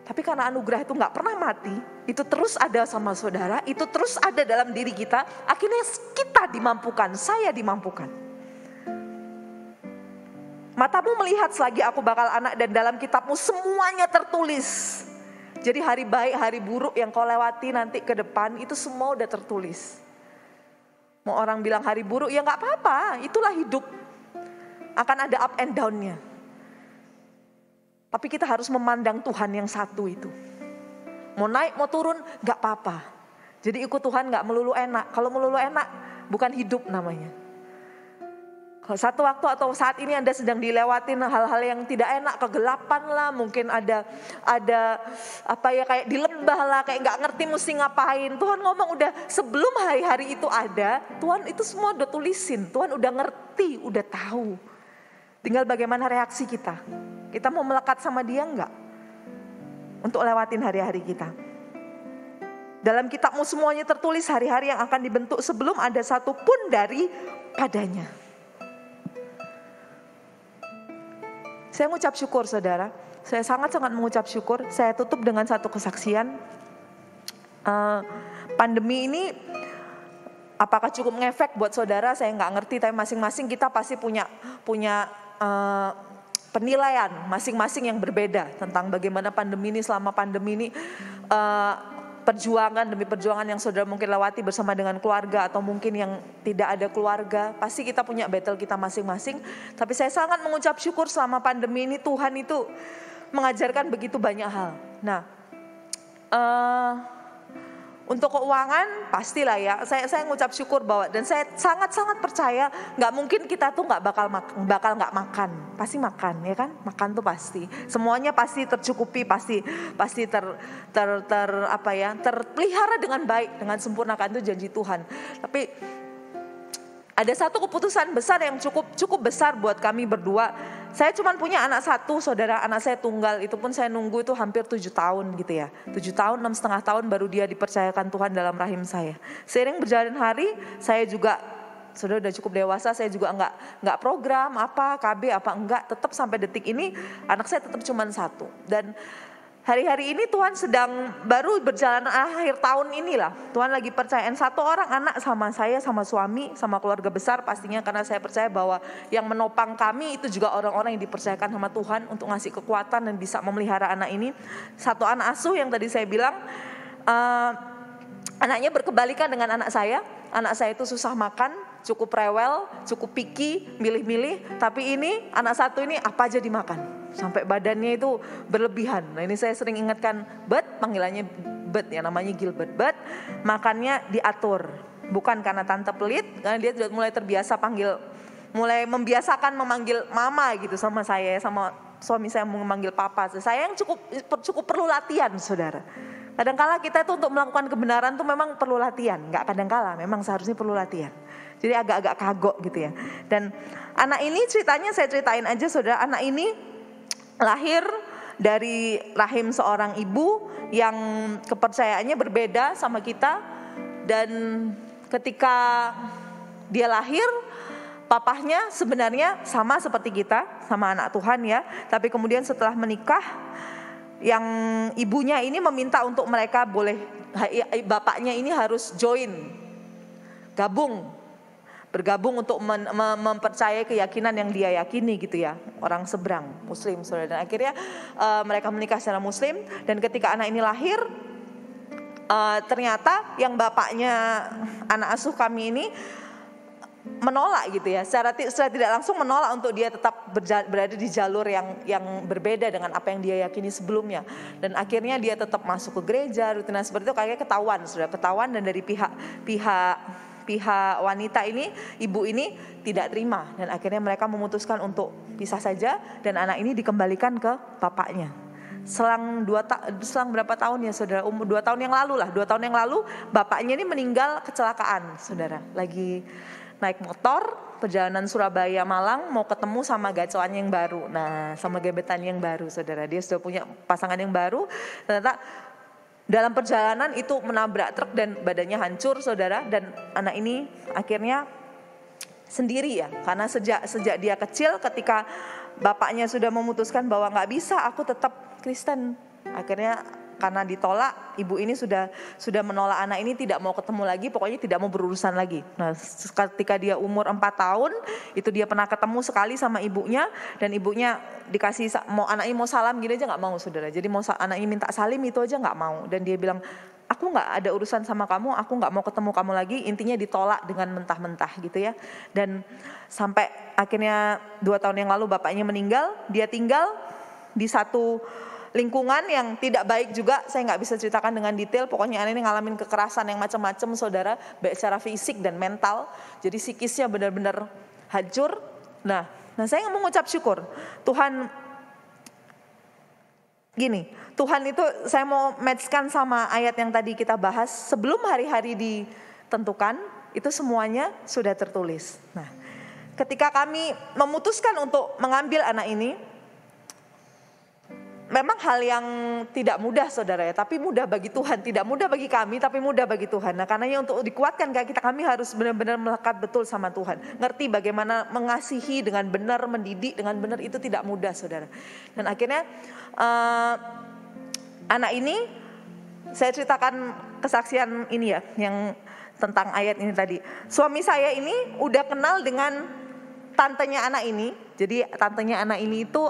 Tapi karena anugerah itu gak pernah mati, itu terus ada sama saudara, itu terus ada dalam diri kita, akhirnya kita dimampukan, saya dimampukan. Matamu melihat selagi aku bakal anak dan dalam kitabmu semuanya tertulis. Jadi hari baik, hari buruk yang kau lewati nanti ke depan itu semua udah tertulis. Mau orang bilang hari buruk ya gak apa-apa, itulah hidup. Akan ada up and down-nya. Tapi kita harus memandang Tuhan yang satu itu. Mau naik mau turun gak apa-apa. Jadi ikut Tuhan gak melulu enak. Kalau melulu enak bukan hidup namanya. Kalau satu waktu atau saat ini Anda sedang dilewatin hal-hal yang tidak enak, kegelapan lah, mungkin ada apa ya kayak di lembah lah, kayak nggak ngerti mesti ngapain. Tuhan ngomong udah sebelum hari-hari itu ada, Tuhan itu semua udah tulisin, Tuhan udah ngerti, udah tahu. Tinggal bagaimana reaksi kita. Kita mau melekat sama Dia nggak? Untuk lewatin hari-hari kita. Dalam kitabmu semuanya tertulis hari-hari yang akan dibentuk sebelum ada satu pun daripadanya. Saya mengucap syukur saudara, saya sangat-sangat mengucap syukur. Saya tutup dengan satu kesaksian. Pandemi ini apakah cukup ngefek buat saudara, saya nggak ngerti. Tapi masing-masing kita pasti punya penilaian masing-masing yang berbeda tentang bagaimana pandemi ini, selama pandemi ini perjuangan demi perjuangan yang saudara mungkin lewati bersama dengan keluarga atau mungkin yang tidak ada keluarga. Pasti kita punya battle kita masing-masing. Tapi saya sangat mengucap syukur selama pandemi ini Tuhan itu mengajarkan begitu banyak hal. Nah, untuk keuangan pastilah ya, saya mengucap syukur bahwa dan saya sangat-sangat percaya nggak mungkin kita tuh nggak bakal nggak makan, pasti makan ya kan, makan tuh pasti, semuanya pasti tercukupi, pasti terpelihara dengan baik, dengan sempurna, kan itu janji Tuhan. Tapi ada satu keputusan besar yang cukup besar buat kami berdua. Saya cuma punya anak satu, saudara, anak saya tunggal, itu pun saya nunggu itu hampir 7 tahun gitu ya. 7 tahun, 6,5 tahun baru dia dipercayakan Tuhan dalam rahim saya. Seiring berjalan hari, saya juga, saudara udah cukup dewasa, saya juga enggak program apa, KB apa enggak, tetap sampai detik ini anak saya tetap cuma satu. Dan hari-hari ini Tuhan sedang baru berjalan akhir tahun inilah. Tuhan lagi percayain satu orang anak sama saya, sama suami, sama keluarga besar pastinya. Karena saya percaya bahwa yang menopang kami itu juga orang-orang yang dipercayakan sama Tuhan untuk ngasih kekuatan dan bisa memelihara anak ini. Satu anak asuh yang tadi saya bilang, anaknya berkebalikan dengan anak saya. Anak saya itu susah makan, cukup rewel, cukup picky, milih-milih. Tapi ini anak satu ini apa aja dimakan. Sampai badannya itu berlebihan. Nah ini saya sering ingatkan, Bud, panggilannya Bud ya, namanya Gilbert. Bud, makannya diatur. Bukan karena tante pelit, karena dia sudah mulai terbiasa mulai membiasakan memanggil mama gitu sama saya, sama suami saya memanggil papa. Saya yang cukup perlu latihan, saudara. Kadang-kala kita itu untuk melakukan kebenaran tuh memang perlu latihan. Enggak kadang-kala, memang seharusnya perlu latihan. Jadi agak-agak kagok gitu ya. Dan anak ini ceritanya saya ceritain aja, saudara. Anak ini lahir dari rahim seorang ibu yang kepercayaannya berbeda sama kita. Dan ketika dia lahir, papahnya sebenarnya sama seperti kita, sama anak Tuhan ya. Tapi kemudian setelah menikah, yang ibunya ini meminta untuk mereka bapaknya ini harus bergabung untuk mempercayai keyakinan yang dia yakini gitu ya, orang seberang Muslim, saudara. Dan akhirnya mereka menikah secara Muslim. Dan ketika anak ini lahir, ternyata yang bapaknya anak asuh kami ini menolak gitu ya, secara tidak langsung menolak untuk dia tetap berada di jalur yang berbeda dengan apa yang dia yakini sebelumnya. Dan akhirnya dia tetap masuk ke gereja, rutinitas seperti itu, kayaknya ketahuan. Dan dari pihak wanita ini, ibu ini tidak terima. Dan akhirnya mereka memutuskan untuk pisah saja. Dan anak ini dikembalikan ke bapaknya. Selang berapa tahun ya saudara, 2 tahun yang lalu lah. 2 tahun yang lalu bapaknya ini meninggal kecelakaan, saudara. Lagi naik motor, perjalanan Surabaya Malang, mau ketemu sama gacoan yang baru. Nah, sama gebetan yang baru, saudara. Dia sudah punya pasangan yang baru, ternyata dalam perjalanan itu menabrak truk dan badannya hancur, saudara. Dan anak ini akhirnya sendiri ya, karena sejak dia kecil ketika bapaknya sudah memutuskan bahwa nggak bisa, aku tetap Kristen. Akhirnya karena ditolak, ibu ini sudah menolak anak ini, tidak mau ketemu lagi, pokoknya tidak mau berurusan lagi. Nah, ketika dia umur 4 tahun, itu dia pernah ketemu sekali sama ibunya, dan ibunya dikasih, anaknya mau salam gini aja nggak mau, saudara. Jadi mau anaknya minta salim itu aja nggak mau, dan dia bilang, aku nggak ada urusan sama kamu, aku nggak mau ketemu kamu lagi. Intinya ditolak dengan mentah-mentah gitu ya. Dan sampai akhirnya 2 tahun yang lalu bapaknya meninggal, dia tinggal di satu lingkungan yang tidak baik juga, saya nggak bisa ceritakan dengan detail. Pokoknya anak ini ngalamin kekerasan yang macam-macam, saudara, baik secara fisik dan mental. Jadi psikisnya benar-benar hancur. Nah saya mau mengucap syukur Tuhan. Gini, Tuhan itu saya mau matchkan sama ayat yang tadi kita bahas. Sebelum hari-hari ditentukan, itu semuanya sudah tertulis. Nah, ketika kami memutuskan untuk mengambil anak ini, memang hal yang tidak mudah, saudara ya, tapi mudah bagi Tuhan. Tidak mudah bagi kami, tapi mudah bagi Tuhan. Nah, karenanya untuk dikuatkan kami harus benar-benar melekat betul sama Tuhan. Ngerti bagaimana mengasihi dengan benar, mendidik dengan benar, itu tidak mudah, saudara. Dan akhirnya anak ini, saya ceritakan kesaksian ini ya, yang tentang ayat ini tadi. Suami saya ini udah kenal dengan tantenya anak ini. Jadi tantenya anak ini itu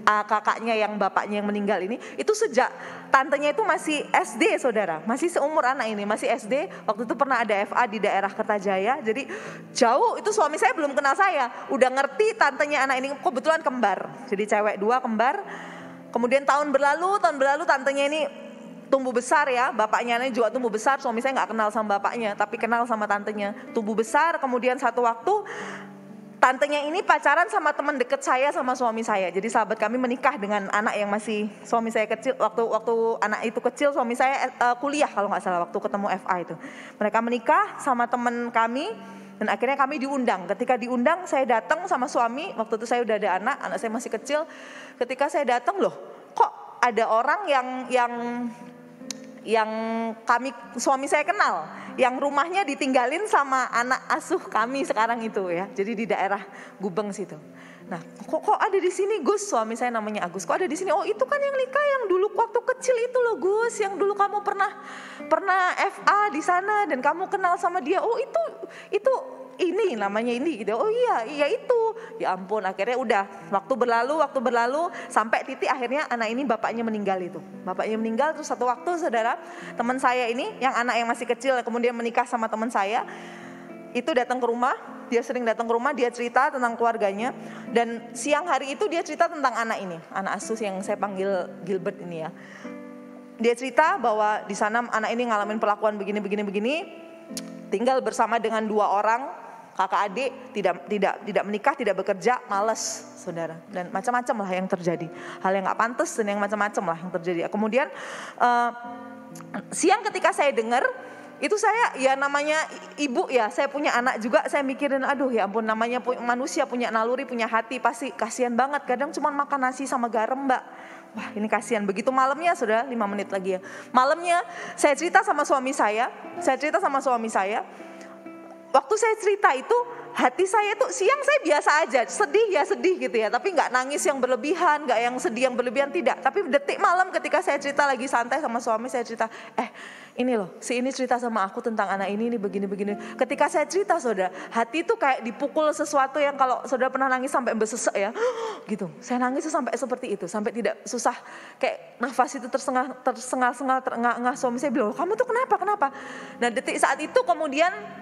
kakaknya yang bapaknya yang meninggal ini, itu sejak tantenya itu masih SD, saudara, masih seumur anak ini, masih SD. Waktu itu pernah ada FA di daerah Kertajaya, jadi jauh itu suami saya belum kenal saya, udah ngerti tantenya anak ini, kebetulan kembar, jadi cewek 2 kembar. Kemudian tahun berlalu tantenya ini tumbuh besar ya, bapaknya ini juga tumbuh besar. Suami saya nggak kenal sama bapaknya, tapi kenal sama tantenya, tumbuh besar. Kemudian satu waktu tantenya ini pacaran sama teman dekat saya sama suami saya. Jadi sahabat kami menikah dengan anak yang masih suami saya kecil. Waktu anak itu kecil, suami saya kuliah kalau nggak salah, waktu ketemu FA itu. Mereka menikah sama teman kami dan akhirnya kami diundang. Ketika diundang saya datang sama suami. Waktu itu saya udah ada anak saya masih kecil. Ketika saya datang, loh kok ada orang yang suami saya kenal, yang rumahnya ditinggalin sama anak asuh kami sekarang itu ya. Jadi di daerah Gubeng situ. Nah, kok ada di sini Gus? Suami saya namanya Agus. Kok ada di sini? Oh, itu kan yang Lika yang dulu waktu kecil itu loh Gus, yang dulu kamu pernah FA di sana dan kamu kenal sama dia. Oh, itu ini namanya ini gitu. Oh iya itu. Ya ampun, akhirnya udah waktu berlalu sampai titik akhirnya anak ini bapaknya meninggal itu. Bapaknya meninggal, terus satu waktu, saudara, teman saya ini yang anak yang masih kecil kemudian menikah sama teman saya. Itu datang ke rumah, dia sering datang ke rumah, dia cerita tentang keluarganya. Dan siang hari itu dia cerita tentang anak ini, anak asuh yang saya panggil Gilbert ini ya. Dia cerita bahwa di sana anak ini ngalamin perlakuan begini, tinggal bersama dengan 2 orang, kakak adik, tidak menikah, tidak bekerja, malas, saudara. Dan macam-macam lah yang terjadi, hal yang nggak pantas dan yang macam-macam lah yang terjadi. Kemudian siang ketika saya dengar, itu saya ya namanya ibu ya, saya punya anak juga, saya mikirin aduh ya ampun, namanya manusia punya naluri, punya hati, pasti kasihan banget. Kadang cuma makan nasi sama garam, Mbak. Wah ini kasihan. Begitu malamnya, sudah 5 menit lagi ya. Malamnya saya cerita sama suami saya. Waktu saya cerita itu, hati saya tuh siang saya biasa aja, sedih gitu ya, tapi nggak nangis yang berlebihan, nggak yang sedih yang berlebihan, tidak. Tapi detik malam ketika saya cerita lagi santai sama suami, saya cerita, ini loh, si ini cerita sama aku tentang anak ini begini. Ketika saya cerita, saudara, hati tuh kayak dipukul sesuatu yang kalau saudara pernah nangis sampai besesek ya, gitu. Saya nangis tuh sampai seperti itu, sampai tidak susah, kayak nafas itu tersengal-sengal, terengah-engah. Suami saya bilang, kamu tuh kenapa? Nah detik saat itu kemudian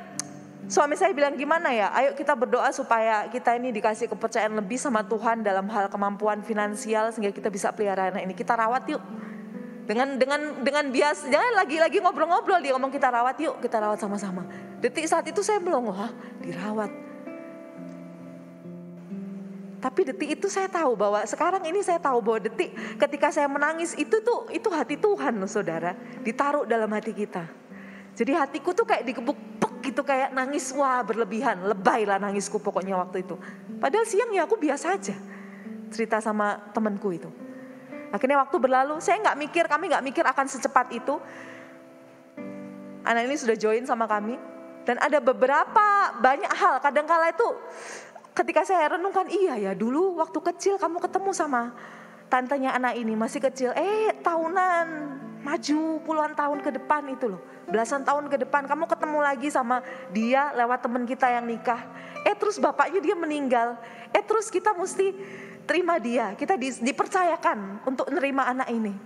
suami saya bilang, gimana ya, ayo kita berdoa supaya kita ini dikasih kepercayaan lebih sama Tuhan dalam hal kemampuan finansial sehingga kita bisa pelihara anak ini, kita rawat yuk. Dengan biasa, jangan lagi ngobrol-ngobrol, dia ngomong kita rawat yuk, kita rawat sama-sama. Detik saat itu saya belum, dirawat. Tapi detik itu saya tahu bahwa sekarang ini saya tahu bahwa detik ketika saya menangis itu hati Tuhan loh, saudara, ditaruh dalam hati kita. Jadi hatiku tuh kayak dikebuk, gitu, kayak nangis, wah berlebihan, lebay lah nangisku pokoknya waktu itu. Padahal siang ya aku biasa aja cerita sama temanku itu. Akhirnya waktu berlalu, kami nggak mikir akan secepat itu. Anak ini sudah join sama kami. Dan ada banyak hal, kadangkala itu ketika saya renungkan, iya ya dulu waktu kecil kamu ketemu sama tantenya anak ini masih kecil. Tahunan, maju puluhan tahun ke depan itu loh. Belasan tahun ke depan kamu ketemu lagi sama dia lewat teman kita yang nikah. Terus bapaknya dia meninggal. Terus kita mesti terima dia. Kita dipercayakan untuk nerima anak ini.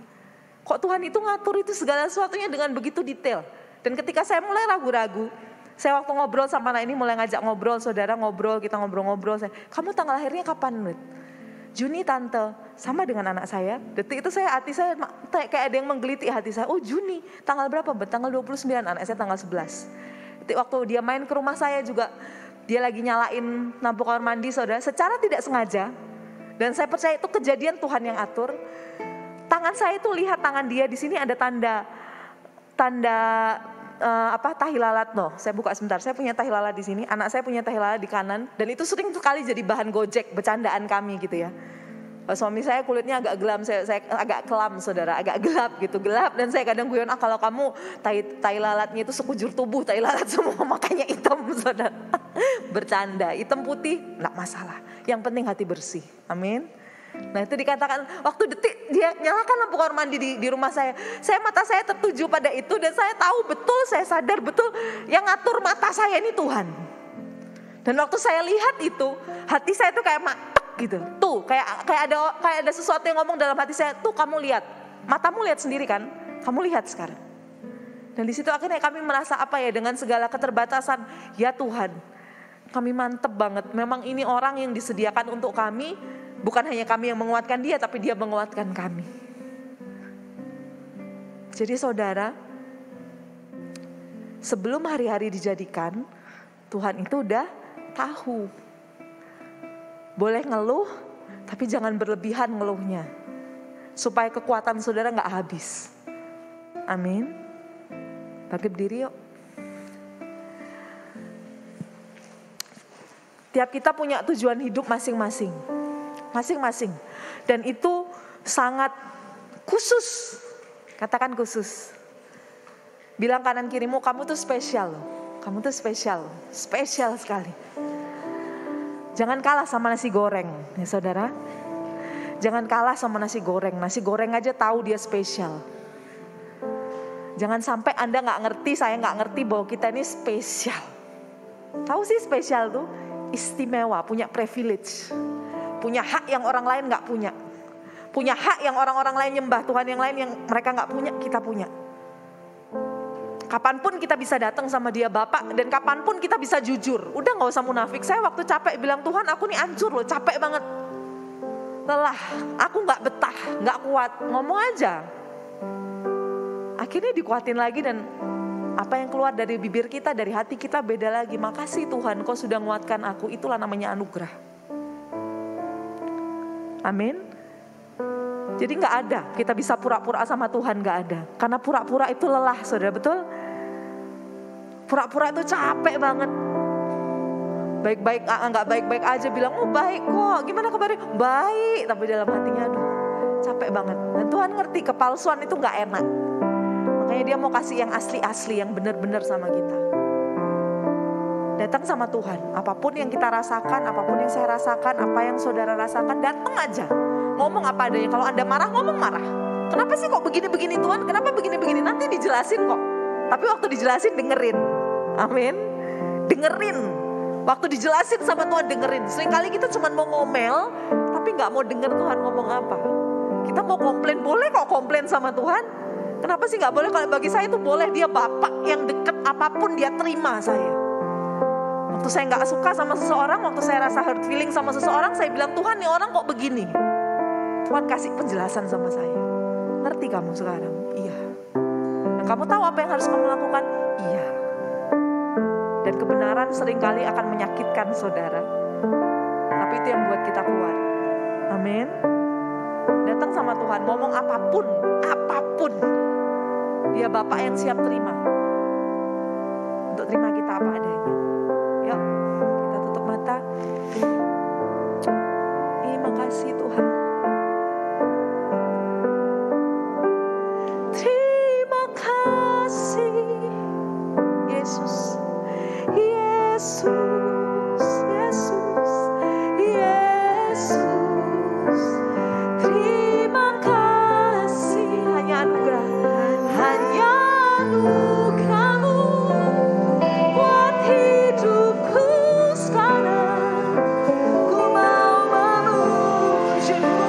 Kok Tuhan itu ngatur itu segala sesuatunya dengan begitu detail. Dan ketika saya mulai ragu-ragu, saya waktu ngobrol sama anak ini mulai ngajak ngobrol, saudara ngobrol, kita ngobrol-ngobrol. Kamu tanggal lahirnya kapan, Nut? Juni tante, sama dengan anak saya. Detik itu hati saya kayak ada yang menggelitik hati saya. Oh Juni, tanggal berapa? Tanggal 29, anak saya tanggal 11. Detik waktu dia main ke rumah saya juga, dia lagi nyalain lampu kamar mandi, saudara. Secara tidak sengaja, dan saya percaya itu kejadian Tuhan yang atur. Tangan saya itu lihat tangan dia, di sini ada tanda tahi lalat loh. Saya buka sebentar. Saya punya tahi lalat di sini, anak saya punya tahi lalat di kanan, dan itu sering sekali jadi bahan gojek, bercandaan kami gitu ya. Suami saya kulitnya agak gelap, saya agak kelam, saudara, agak gelap, dan saya kadang guyon, kalau kamu tahi lalatnya itu sekujur tubuh tahi lalat semua, makanya hitam, saudara. Bercanda, hitam putih enggak masalah. Yang penting hati bersih. Amin. Nah itu dikatakan waktu detik dia nyalakan lampu kamar mandi di rumah saya mata saya tertuju pada itu, dan saya tahu betul, saya sadar betul yang ngatur mata saya ini Tuhan. Dan waktu saya lihat itu, hati saya tuh kayak gitu. Tuh kayak ada sesuatu yang ngomong dalam hati saya, tuh kamu lihat, matamu lihat sendiri kan, kamu lihat sekarang. Dan di situ akhirnya kami merasa dengan segala keterbatasan, ya Tuhan, kami mantep banget. Memang ini orang yang disediakan untuk kami. Bukan hanya kami yang menguatkan dia, tapi dia menguatkan kami. Jadi saudara, sebelum hari-hari dijadikan, Tuhan itu udah tahu. Boleh ngeluh, tapi jangan berlebihan ngeluhnya. Supaya kekuatan saudara gak habis. Amin. Bangkit berdiri yuk. Tiap kita punya tujuan hidup masing-masing. Dan itu sangat khusus. Katakan khusus. Bilang kanan kirimu, kamu tuh spesial. Kamu tuh spesial. Spesial sekali. Jangan kalah sama nasi goreng, ya saudara. Jangan kalah sama nasi goreng. Nasi goreng aja tahu dia spesial. Jangan sampai Anda gak ngerti, saya gak ngerti bahwa kita ini spesial. Tahu sih spesial tuh istimewa, punya privilege. Punya hak yang orang lain gak punya. Punya hak yang orang-orang lain nyembah Tuhan yang lain yang mereka gak punya, kita punya. Kapanpun kita bisa datang sama dia Bapak, dan kapanpun kita bisa jujur. Udah gak usah munafik. Saya waktu capek bilang, Tuhan aku nih hancur loh, capek banget. Lelah, aku gak betah, gak kuat. Ngomong aja. Akhirnya dikuatin lagi, dan apa yang keluar dari bibir kita, dari hati kita beda lagi. Makasih Tuhan, kau sudah nguatkan aku. Itulah namanya anugerah. Amin. Jadi gak ada kita bisa pura-pura sama Tuhan, gak ada. Karena pura-pura itu lelah, saudara, betul? Pura-pura itu capek banget. Baik-baik, gak baik-baik aja bilang, oh baik kok, gimana kabarnya? Baik, tapi dalam hatinya aduh capek banget. Dan Tuhan ngerti kepalsuan itu gak enak. Makanya dia mau kasih yang asli-asli, yang benar-benar sama kita. Datang sama Tuhan, apapun yang kita rasakan, apapun yang saya rasakan, apa yang saudara rasakan, datang aja. Ngomong apa adanya, kalau Anda marah, ngomong marah. Kenapa sih kok begini-begini Tuhan, kenapa begini-begini, nanti dijelasin kok. Tapi waktu dijelasin dengerin, amin. Dengerin, waktu dijelasin sama Tuhan dengerin. Seringkali kita cuma mau ngomel, tapi gak mau denger Tuhan ngomong apa. Kita mau komplain, boleh kok komplain sama Tuhan. Kenapa sih gak boleh? Kalau bagi saya itu boleh, dia Bapak yang deket, apapun dia terima saya. Waktu saya gak suka sama seseorang, waktu saya rasa hurt feeling sama seseorang, saya bilang, Tuhan nih orang kok begini. Tuhan kasih penjelasan sama saya. Ngerti kamu sekarang? Iya. Dan kamu tahu apa yang harus kamu lakukan? Iya. Dan kebenaran seringkali akan menyakitkan saudara. Tapi itu yang buat kita kuat. Amin. Datang sama Tuhan, ngomong apapun, apapun. Dia Bapak yang siap terima. untuk terima kita apa adanya. Yuk, kita tutup mata. Terima kasih Tuhan. Terima kasih Yesus. Yesus, Yesus, Yesus. Terima kasih, hanya anugerah, hanya anugerah-Mu buat hidupku sekarang. Ku mau memuji-Mu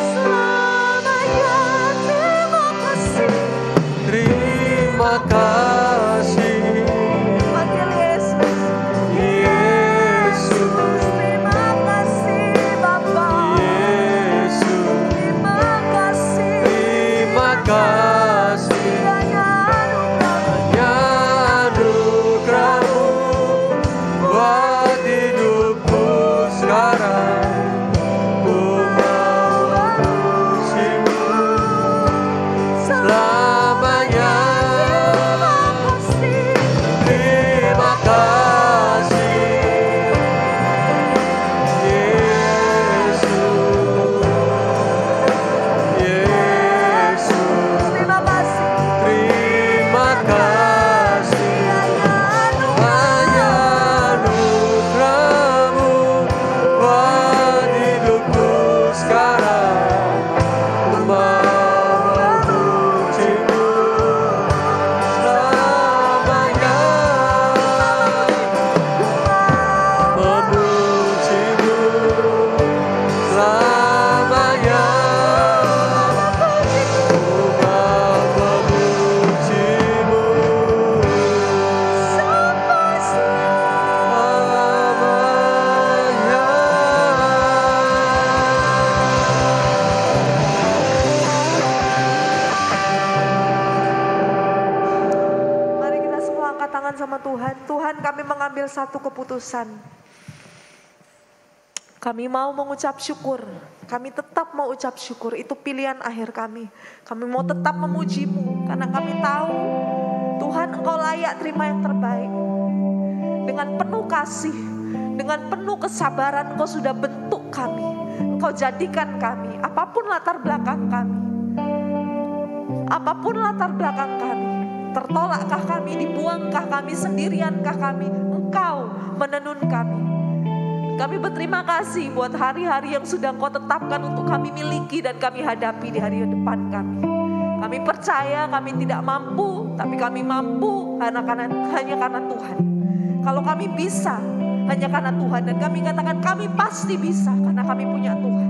selamanya. Terima kasih. Terima kasih. Panggil Yesus. Yesus, Terima kasih Bapa. Yesus, Terima kasih. terima kasih. Hanya anugerah-Mu. Hanya anugerah-Mu buat hidupku sekarang. Ku mau memuji-Mu selamanya. Terima kasih. Yesus, Yesus, Terima kasih. terima kasih. Hanya anugerah-Mu buat hidupku sekarang. Ku mau memuji-Mu selamanya. Memuji-Mu selamanya. Ku mau memuji-Mu Sampai selamanya. Mari kita semua angkat tangan sama Tuhan. Tuhan, kami mengambil satu keputusan. Kami mau mengucap syukur. Kami tetap mau ucap syukur. Itu pilihan akhir kami. Kami mau tetap memuji-Mu. Karena kami tahu Tuhan, Engkau layak terima yang terbaik. Dengan penuh kasih, dengan penuh kesabaran Engkau sudah bentuk kami. Engkau jadikan kami. Apapun latar belakang kami. Apapun latar belakang kami. Tertolakkah kami, dibuangkah kami, sendiriankah kami, Engkau menenun kami. Kami berterima kasih buat hari-hari yang sudah Engkau tetapkan untuk kami miliki dan kami hadapi di hari depan kami. Kami percaya kami tidak mampu, tapi kami mampu hanya karena Tuhan. Kalau kami bisa, hanya karena Tuhan. Dan kami katakan kami pasti bisa karena kami punya Tuhan.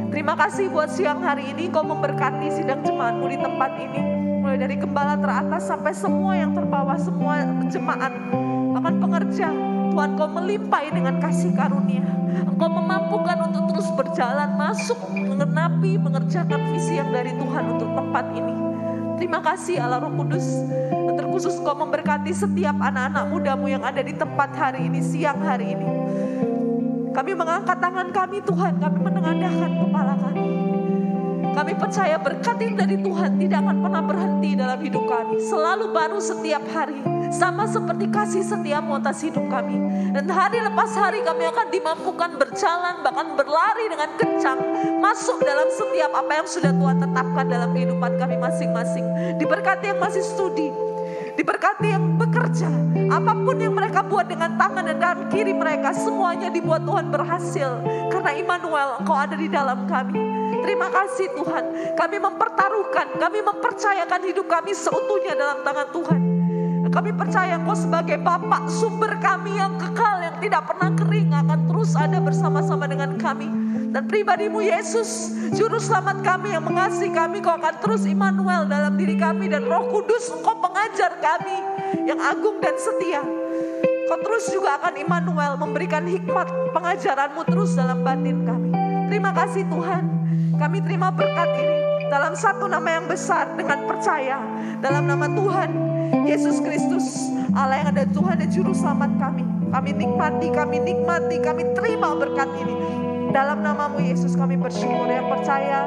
Terima kasih buat siang hari ini Engkau memberkati sidang jemaat-Mu di tempat ini. Mulai dari gembala teratas sampai semua yang terbawah, semua jemaat, bahkan pengerja. Tuhan, Engkau melimpahi dengan kasih karunia. Engkau memampukan untuk terus berjalan, masuk, mengenapi, mengerjakan visi yang dari Tuhan untuk tempat ini. Terima kasih Allah Roh Kudus. Dan terkhusus Engkau memberkati setiap anak-anak muda-Mu yang ada di tempat hari ini, siang hari ini. Kami mengangkat tangan kami Tuhan, kami menengadahkan kepala kami. Kami percaya berkat yang dari Tuhan tidak akan pernah berhenti dalam hidup kami. Selalu baru setiap hari. Sama seperti kasih setiamu atas hidup kami. Dan hari lepas hari kami akan dimampukan berjalan, bahkan berlari dengan kencang. Masuk dalam setiap apa yang sudah Tuhan tetapkan dalam kehidupan kami masing-masing. Diberkati yang masih studi. Diberkati yang bekerja. Apapun yang mereka buat dengan tangan dan tangan kiri mereka, semuanya dibuat Tuhan berhasil. Karena Immanuel, Engkau ada di dalam kami. Terima kasih Tuhan. Kami mempertaruhkan, kami mempercayakan hidup kami seutuhnya dalam tangan Tuhan. Kami percaya Engkau sebagai Bapa, sumber kami yang kekal, yang tidak pernah kering, akan terus ada bersama-sama dengan kami. Dan pribadi-Mu Yesus, Juru Selamat kami yang mengasihi kami, Kau akan terus Immanuel dalam diri kami. Dan Roh Kudus, Engkau pengajar kami yang agung dan setia. Kau terus juga akan Immanuel memberikan hikmat pengajaran-Mu terus dalam batin kami. Terima kasih Tuhan. Kami terima berkat ini dalam satu nama yang besar dengan percaya. Dalam nama Tuhan Yesus Kristus, Allah yang ada Tuhan dan Juru Selamat kami. Kami nikmati, kami terima berkat ini. Dalam nama-Mu Yesus kami bersyukur. Yang percaya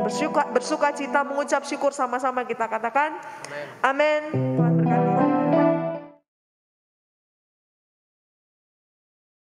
dan bersuka cita mengucap syukur sama-sama kita katakan. Amin. Tuhan berkati.